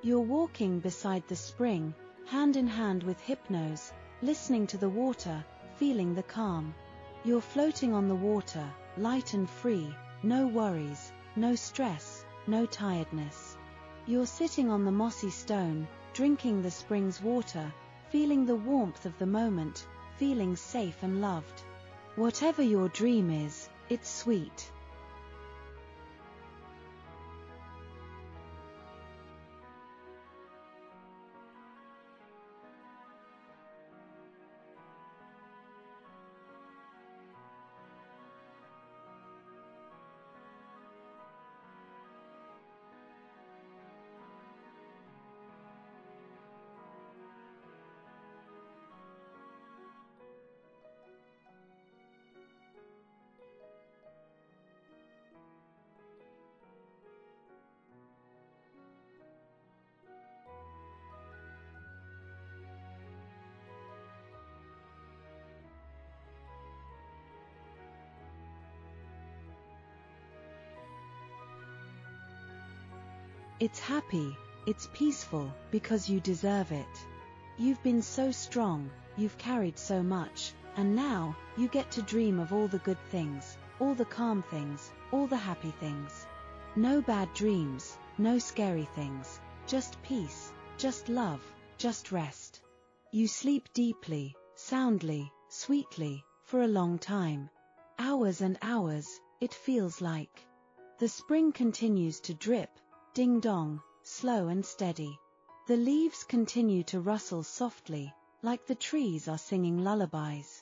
You're walking beside the spring, hand in hand with Hypnos, listening to the water, feeling the calm. You're floating on the water, light and free, no worries, no stress, no tiredness. You're sitting on the mossy stone, drinking the spring's water, feeling the warmth of the moment, feeling safe and loved. Whatever your dream is, it's sweet. It's happy, it's peaceful, because you deserve it. You've been so strong, you've carried so much, and now, you get to dream of all the good things, all the calm things, all the happy things. No bad dreams, no scary things, just peace, just love, just rest. You sleep deeply, soundly, sweetly, for a long time. Hours and hours, it feels like. The spring continues to drip, ding-dong, slow and steady. The leaves continue to rustle softly, like the trees are singing lullabies.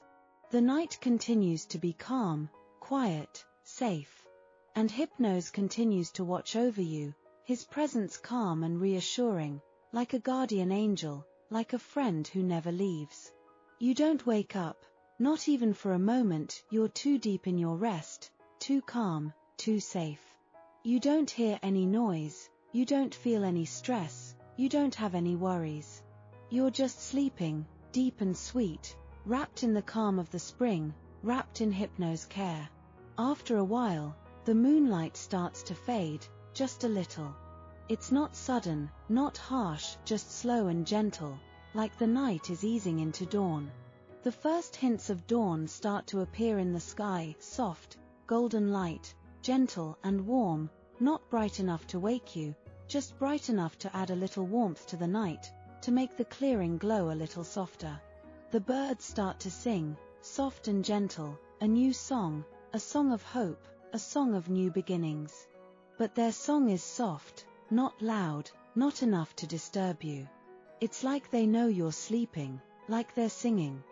The night continues to be calm, quiet, safe. And Hypnos continues to watch over you, his presence calm and reassuring, like a guardian angel, like a friend who never leaves. You don't wake up, not even for a moment, you're too deep in your rest, too calm, too safe. You don't hear any noise, you don't feel any stress, you don't have any worries. You're just sleeping, deep and sweet, wrapped in the calm of the spring, wrapped in Hypnos' care. After a while, the moonlight starts to fade, just a little. It's not sudden, not harsh, just slow and gentle, like the night is easing into dawn. The first hints of dawn start to appear in the sky, soft, golden light, gentle and warm, not bright enough to wake you, just bright enough to add a little warmth to the night, to make the clearing glow a little softer. The birds start to sing, soft and gentle, a new song, a song of hope, a song of new beginnings. But their song is soft, not loud, not enough to disturb you. It's like they know you're sleeping, like they're singing.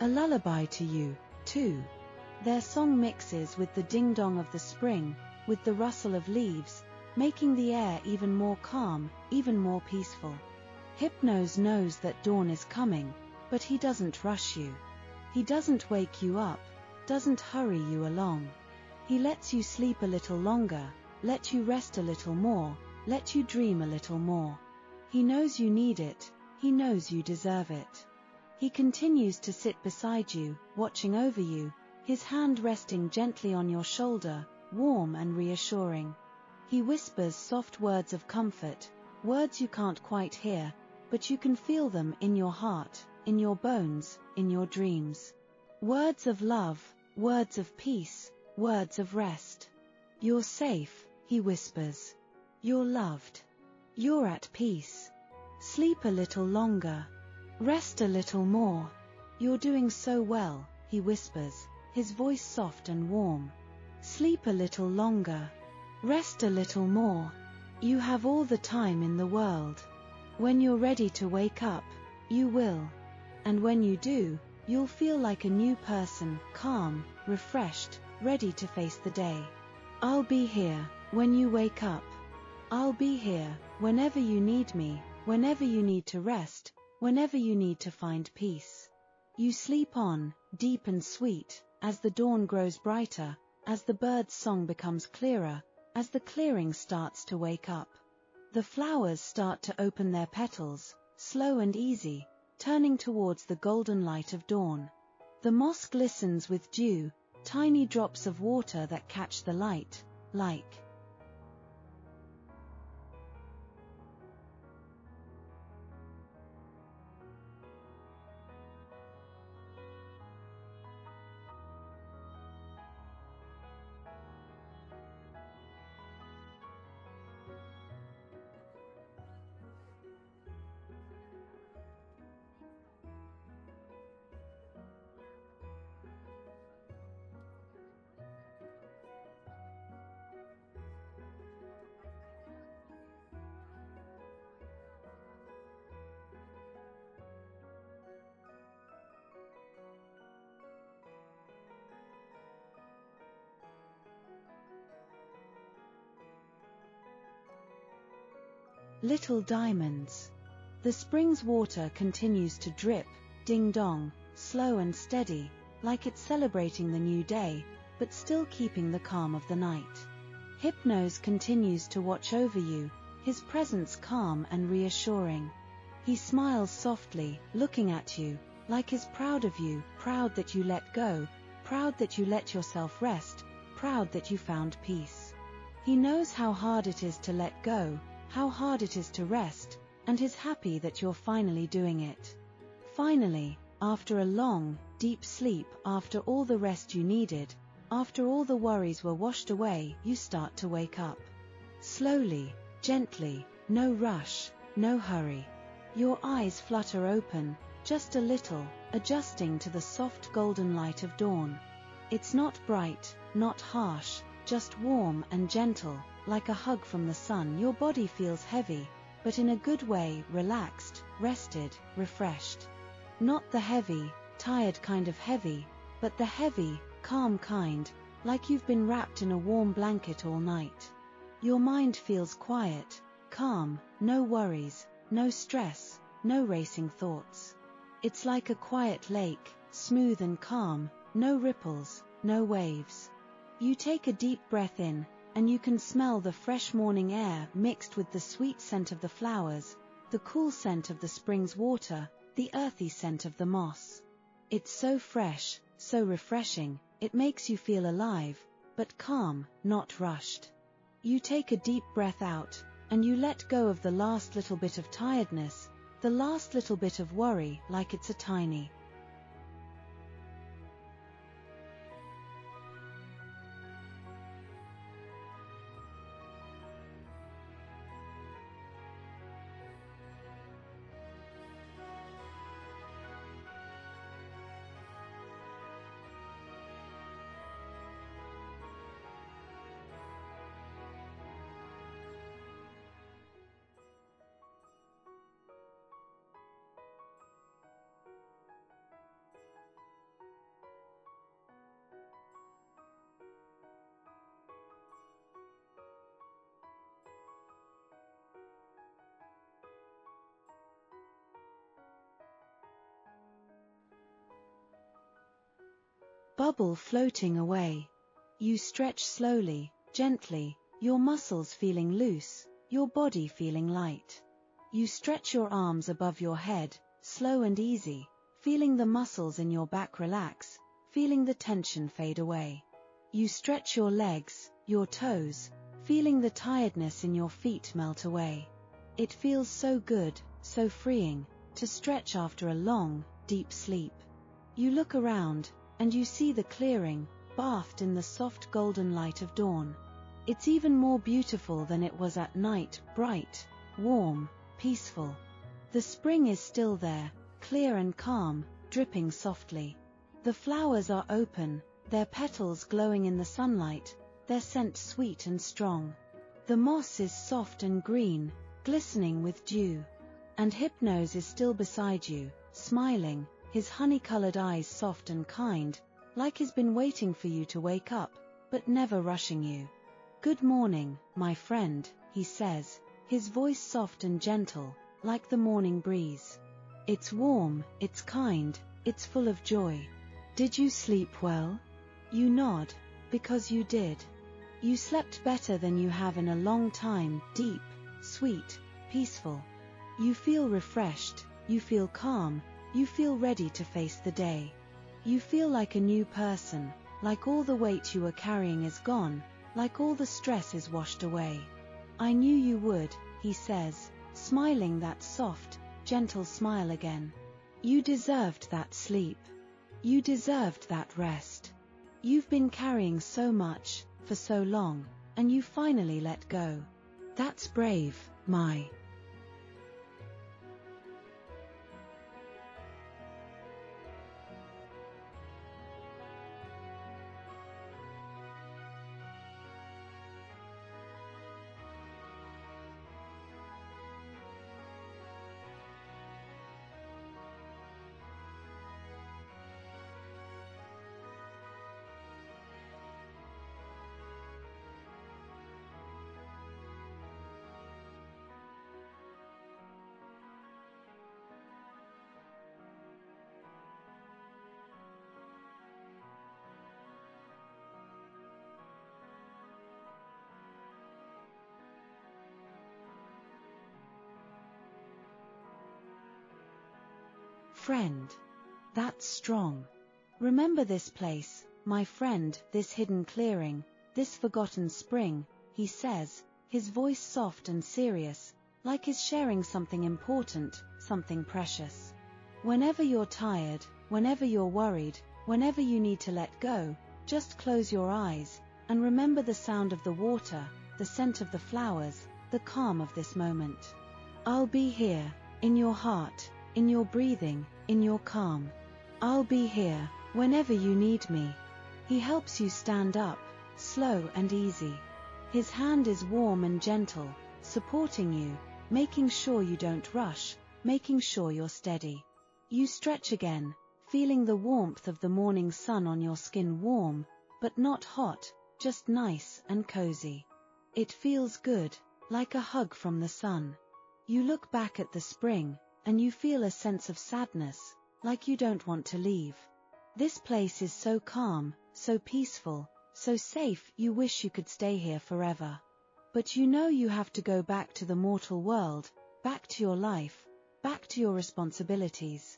A lullaby to you, too. Their song mixes with the ding-dong of the spring, with the rustle of leaves, making the air even more calm, even more peaceful. Hypnos knows that dawn is coming, but he doesn't rush you. He doesn't wake you up, doesn't hurry you along. He lets you sleep a little longer, let you rest a little more, let you dream a little more. He knows you need it, he knows you deserve it. He continues to sit beside you, watching over you, his hand resting gently on your shoulder, warm and reassuring. He whispers soft words of comfort, words you can't quite hear, but you can feel them in your heart, in your bones, in your dreams. Words of love, words of peace, words of rest. You're safe, he whispers. You're loved. You're at peace. Sleep a little longer. Rest a little more. You're doing so well, he whispers, his voice soft and warm. Sleep a little longer. Rest a little more. You have all the time in the world. When you're ready to wake up, you will. And when you do, you'll feel like a new person, calm, refreshed, ready to face the day. I'll be here when you wake up. I'll be here whenever you need me, whenever you need to rest, whenever you need to find peace. You sleep on, deep and sweet, as the dawn grows brighter, as the bird's song becomes clearer, as the clearing starts to wake up. The flowers start to open their petals, slow and easy, turning towards the golden light of dawn. The moss glistens with dew, tiny drops of water that catch the light, like little diamonds. The spring's water continues to drip, ding-dong, slow and steady, like it's celebrating the new day, but still keeping the calm of the night. Hypnos continues to watch over you, his presence calm and reassuring. He smiles softly, looking at you, like he's proud of you, proud that you let go, proud that you let yourself rest, proud that you found peace. He knows how hard it is to let go, how hard it is to rest, and is happy that you're finally doing it. Finally, after a long, deep sleep, after all the rest you needed, after all the worries were washed away, you start to wake up. Slowly, gently, no rush, no hurry. Your eyes flutter open, just a little, adjusting to the soft golden light of dawn. It's not bright, not harsh, just warm and gentle, like a hug from the sun. Your body feels heavy, but in a good way, relaxed, rested, refreshed. Not the heavy, tired kind of heavy, but the heavy, calm kind, like you've been wrapped in a warm blanket all night. Your mind feels quiet, calm, no worries, no stress, no racing thoughts. It's like a quiet lake, smooth and calm, no ripples, no waves. You take a deep breath in, and you can smell the fresh morning air mixed with the sweet scent of the flowers, the cool scent of the spring's water, the earthy scent of the moss. It's so fresh, so refreshing, it makes you feel alive, but calm, not rushed. You take a deep breath out, and you let go of the last little bit of tiredness, the last little bit of worry, like it's a tiny bubble floating away. You stretch slowly, gently, your muscles feeling loose, your body feeling light. You stretch your arms above your head, slow and easy, feeling the muscles in your back relax, feeling the tension fade away. You stretch your legs, your toes, feeling the tiredness in your feet melt away. It feels so good, so freeing, to stretch after a long, deep sleep. You look around, and you see the clearing, bathed in the soft golden light of dawn. It's even more beautiful than it was at night, bright, warm, peaceful. The spring is still there, clear and calm, dripping softly. The flowers are open, their petals glowing in the sunlight, their scent sweet and strong. The moss is soft and green, glistening with dew. And Hypnos is still beside you, smiling, his honey-colored eyes soft and kind, like he's been waiting for you to wake up, but never rushing you. "Good morning, my friend," he says, his voice soft and gentle, like the morning breeze. It's warm, it's kind, it's full of joy. Did you sleep well? You nod, because you did. You slept better than you have in a long time, deep, sweet, peaceful. You feel refreshed, you feel calm, you feel ready to face the day. You feel like a new person, like all the weight you were carrying is gone, like all the stress is washed away. "I knew you would," he says, smiling that soft, gentle smile again. "You deserved that sleep. You deserved that rest. You've been carrying so much, for so long, and you finally let go. That's brave, my." Friend. That's strong. Remember this place, my friend, this hidden clearing, this forgotten spring, he says, his voice soft and serious, like he's sharing something important, something precious. Whenever you're tired, whenever you're worried, whenever you need to let go, just close your eyes, and remember the sound of the water, the scent of the flowers, the calm of this moment. I'll be here, in your heart, in your breathing, in your calm. I'll be here, whenever you need me. He helps you stand up, slow and easy. His hand is warm and gentle, supporting you, making sure you don't rush, making sure you're steady. You stretch again, feeling the warmth of the morning sun on your skin, warm, but not hot, just nice and cozy. It feels good, like a hug from the sun. You look back at the spring, and you feel a sense of sadness, like you don't want to leave. This place is so calm, so peaceful, so safe, you wish you could stay here forever. But you know you have to go back to the mortal world, back to your life, back to your responsibilities.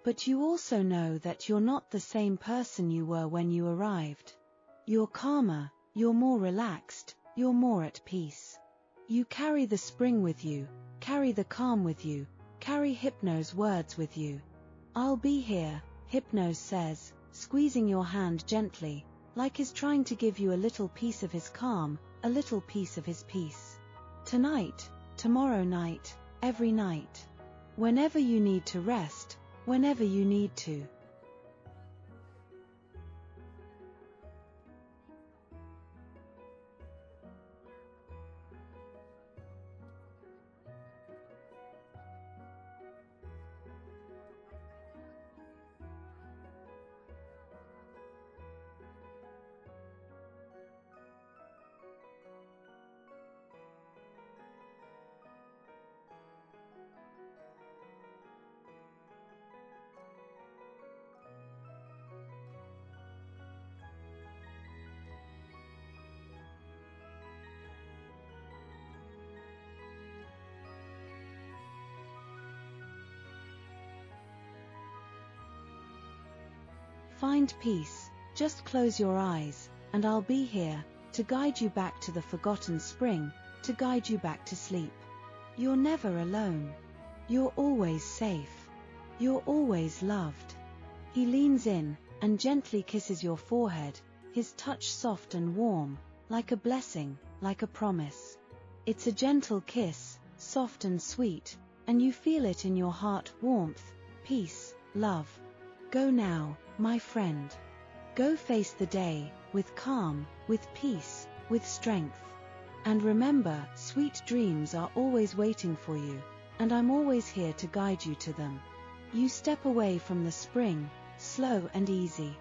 But you also know that you're not the same person you were when you arrived. You're calmer, you're more relaxed, you're more at peace. You carry the spring with you, carry the calm with you, carry Hypnos' words with you. I'll be here, Hypnos says, squeezing your hand gently, like he's trying to give you a little piece of his calm, a little piece of his peace. Tonight, tomorrow night, every night. Whenever you need to rest, whenever you need to. find peace, just close your eyes, and I'll be here, to guide you back to the forgotten spring, to guide you back to sleep. You're never alone. You're always safe. You're always loved. He leans in, and gently kisses your forehead, his touch soft and warm, like a blessing, like a promise. It's a gentle kiss, soft and sweet, and you feel it in your heart: warmth, peace, love. Go now, my friend. Go face the day, with calm, with peace, with strength. And remember, sweet dreams are always waiting for you, and I'm always here to guide you to them. You step away from the spring, slow and easy.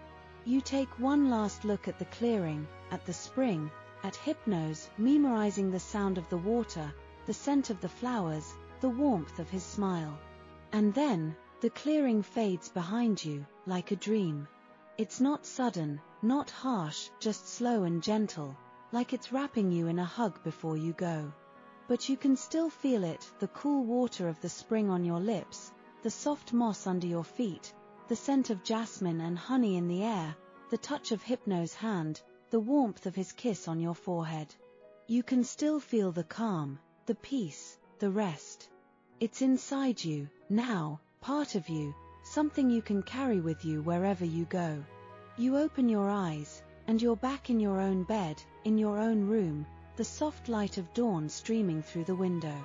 You take one last look at the clearing, at the spring, at Hypnos, memorizing the sound of the water, the scent of the flowers, the warmth of his smile. And then, the clearing fades behind you, like a dream. It's not sudden, not harsh, just slow and gentle, like it's wrapping you in a hug before you go. But you can still feel it, the cool water of the spring on your lips, the soft moss under your feet, the scent of jasmine and honey in the air, the touch of Hypnos' hand, the warmth of his kiss on your forehead. You can still feel the calm, the peace, the rest. It's inside you, now, part of you, something you can carry with you wherever you go. You open your eyes, and you're back in your own bed, in your own room, the soft light of dawn streaming through the window.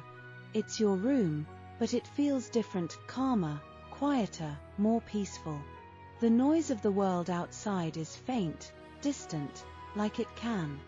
It's your room, but it feels different, calmer, quieter, more peaceful. The noise of the world outside is faint, distant, like it can.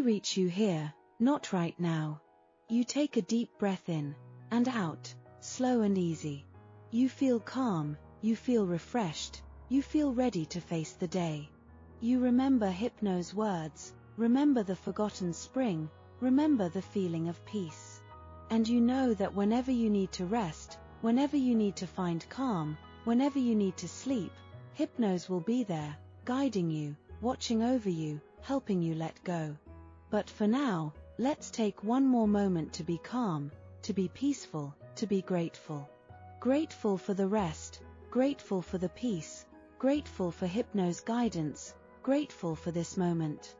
Reach you here, not right now. You take a deep breath in, and out, slow and easy. You feel calm, you feel refreshed, you feel ready to face the day. You remember Hypnos' words, remember the forgotten spring, remember the feeling of peace. And you know that whenever you need to rest, whenever you need to find calm, whenever you need to sleep, Hypnos will be there, guiding you, watching over you, helping you let go. But for now, let's take one more moment to be calm, to be peaceful, to be grateful. Grateful for the rest, grateful for the peace, grateful for Hypnos' guidance, grateful for this moment.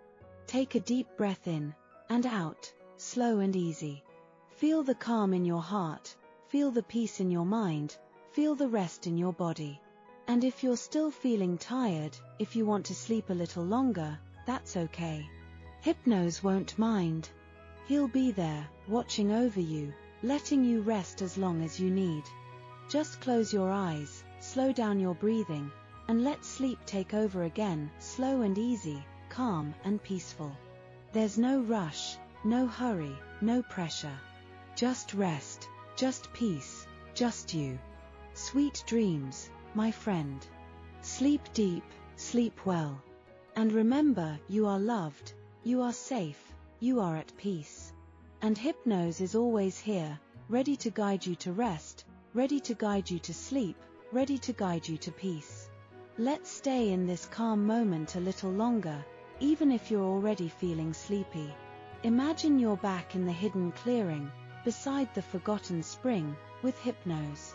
Take a deep breath in, and out, slow and easy. Feel the calm in your heart, feel the peace in your mind, feel the rest in your body. And if you're still feeling tired, if you want to sleep a little longer, that's okay. Hypnos won't mind. He'll be there, watching over you, letting you rest as long as you need. Just close your eyes, slow down your breathing, and let sleep take over again, slow and easy, calm and peaceful. There's no rush, no hurry, no pressure. Just rest, just peace, just you. Sweet dreams, my friend. Sleep deep, sleep well. And remember, you are loved. You are safe, you are at peace. And Hypnos is always here, ready to guide you to rest, ready to guide you to sleep, ready to guide you to peace. Let's stay in this calm moment a little longer, even if you're already feeling sleepy. Imagine you're back in the hidden clearing, beside the forgotten spring, with Hypnos.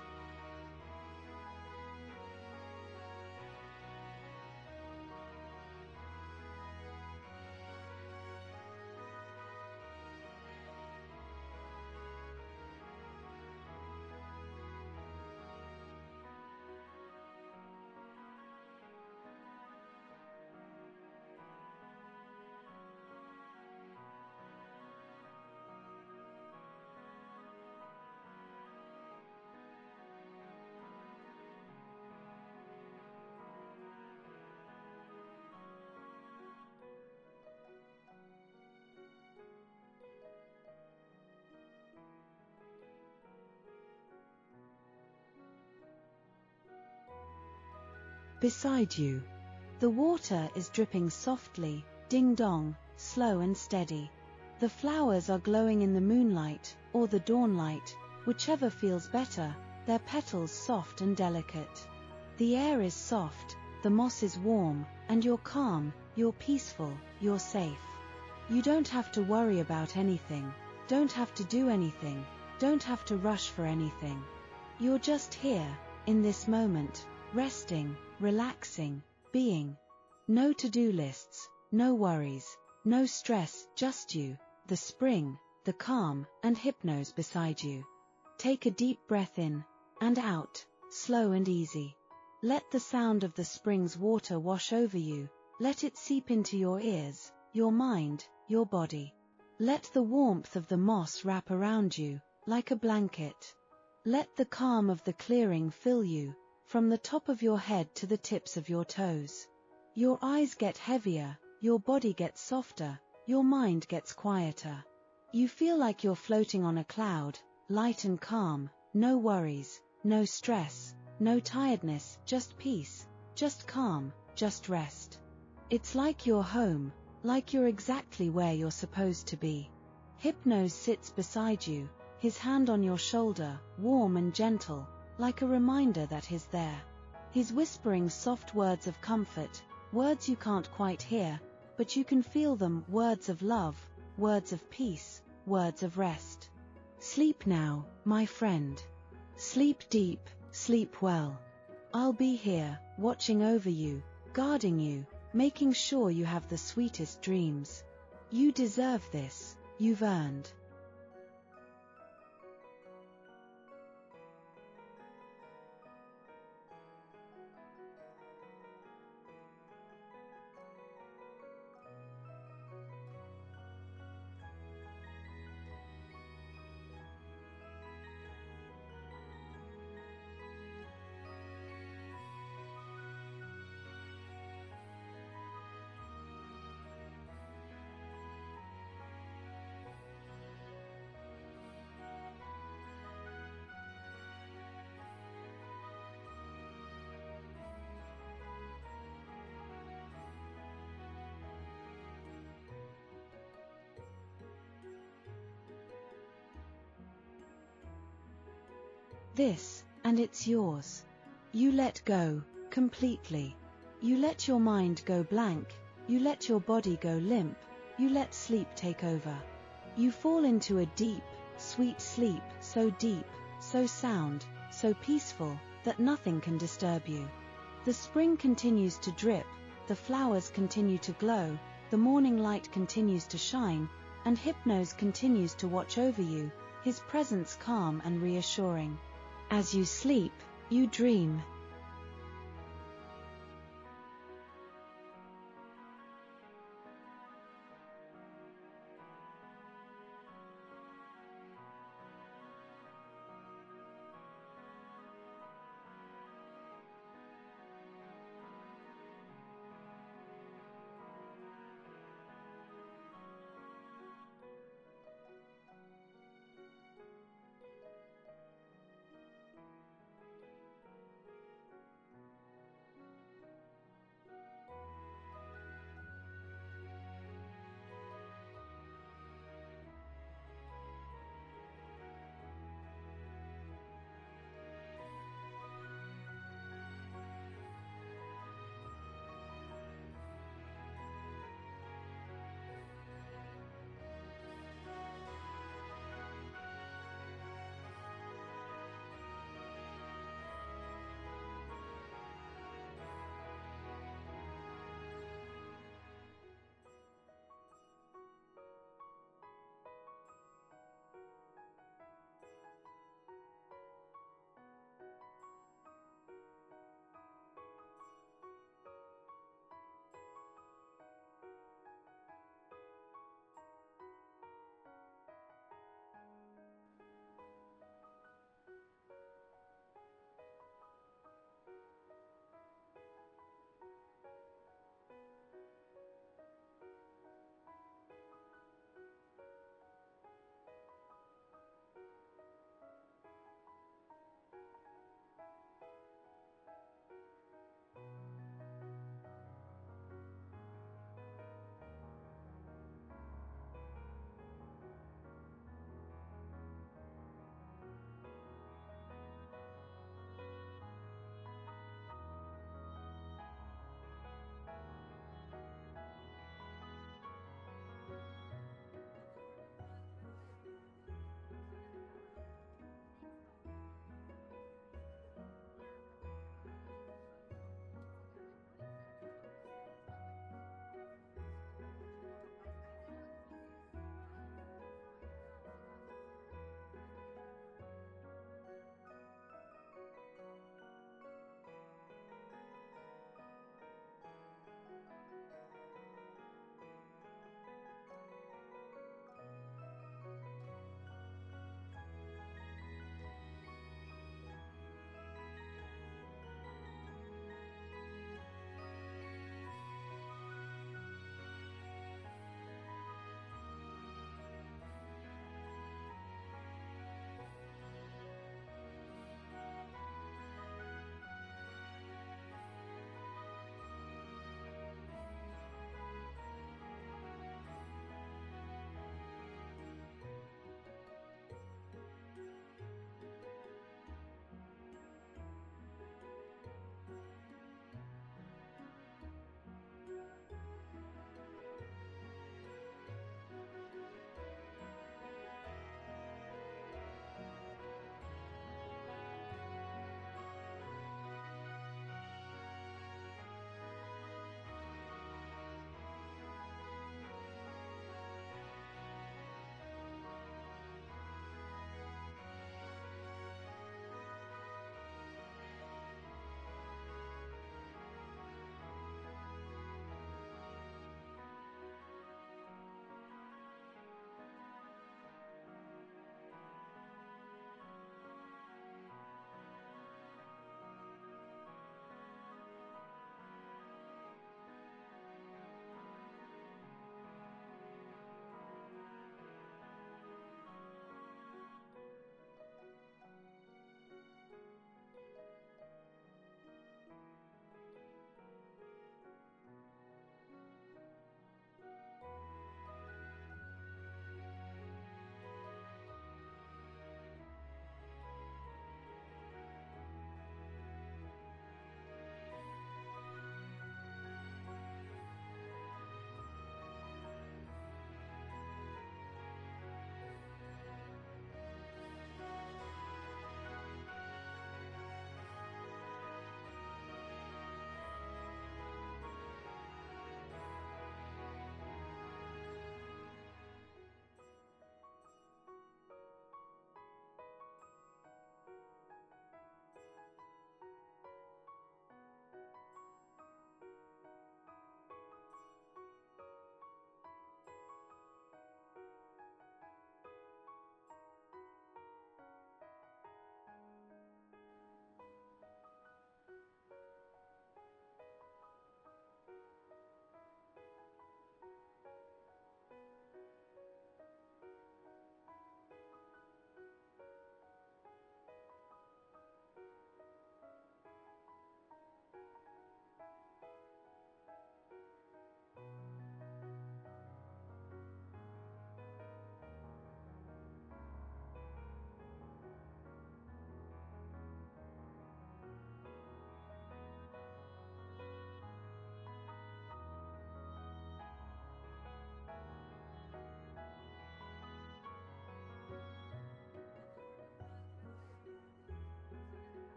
beside you. The water is dripping softly, ding-dong, slow and steady. The flowers are glowing in the moonlight, or the dawnlight, whichever feels better, their petals soft and delicate. The air is soft, the moss is warm, and you're calm, you're peaceful, you're safe. You don't have to worry about anything, don't have to do anything, don't have to rush for anything. You're just here, in this moment, resting, relaxing, being. No to-do lists, no worries, no stress, just you, the spring, the calm, and Hypnos beside you. Take a deep breath in, and out, slow and easy. Let the sound of the spring's water wash over you, let it seep into your ears, your mind, your body. Let the warmth of the moss wrap around you, like a blanket. Let the calm of the clearing fill you, from the top of your head to the tips of your toes. Your eyes get heavier, your body gets softer, your mind gets quieter. You feel like you're floating on a cloud, light and calm, no worries, no stress, no tiredness, just peace, just calm, just rest. It's like you're home, like you're exactly where you're supposed to be. Hypnos sits beside you, his hand on your shoulder, warm and gentle, like a reminder that he's there. He's whispering soft words of comfort, words you can't quite hear, but you can feel them, words of love, words of peace, words of rest. Sleep now, my friend. Sleep deep, sleep well. I'll be here, watching over you, guarding you, making sure you have the sweetest dreams. You deserve this, you've earned. This, and it's yours. You let go, completely. You let your mind go blank, you let your body go limp, you let sleep take over. You fall into a deep, sweet sleep, so deep, so sound, so peaceful, that nothing can disturb you. The spring continues to drip, the flowers continue to glow, the morning light continues to shine, and Hypnos continues to watch over you, his presence calm and reassuring. As you sleep, you dream.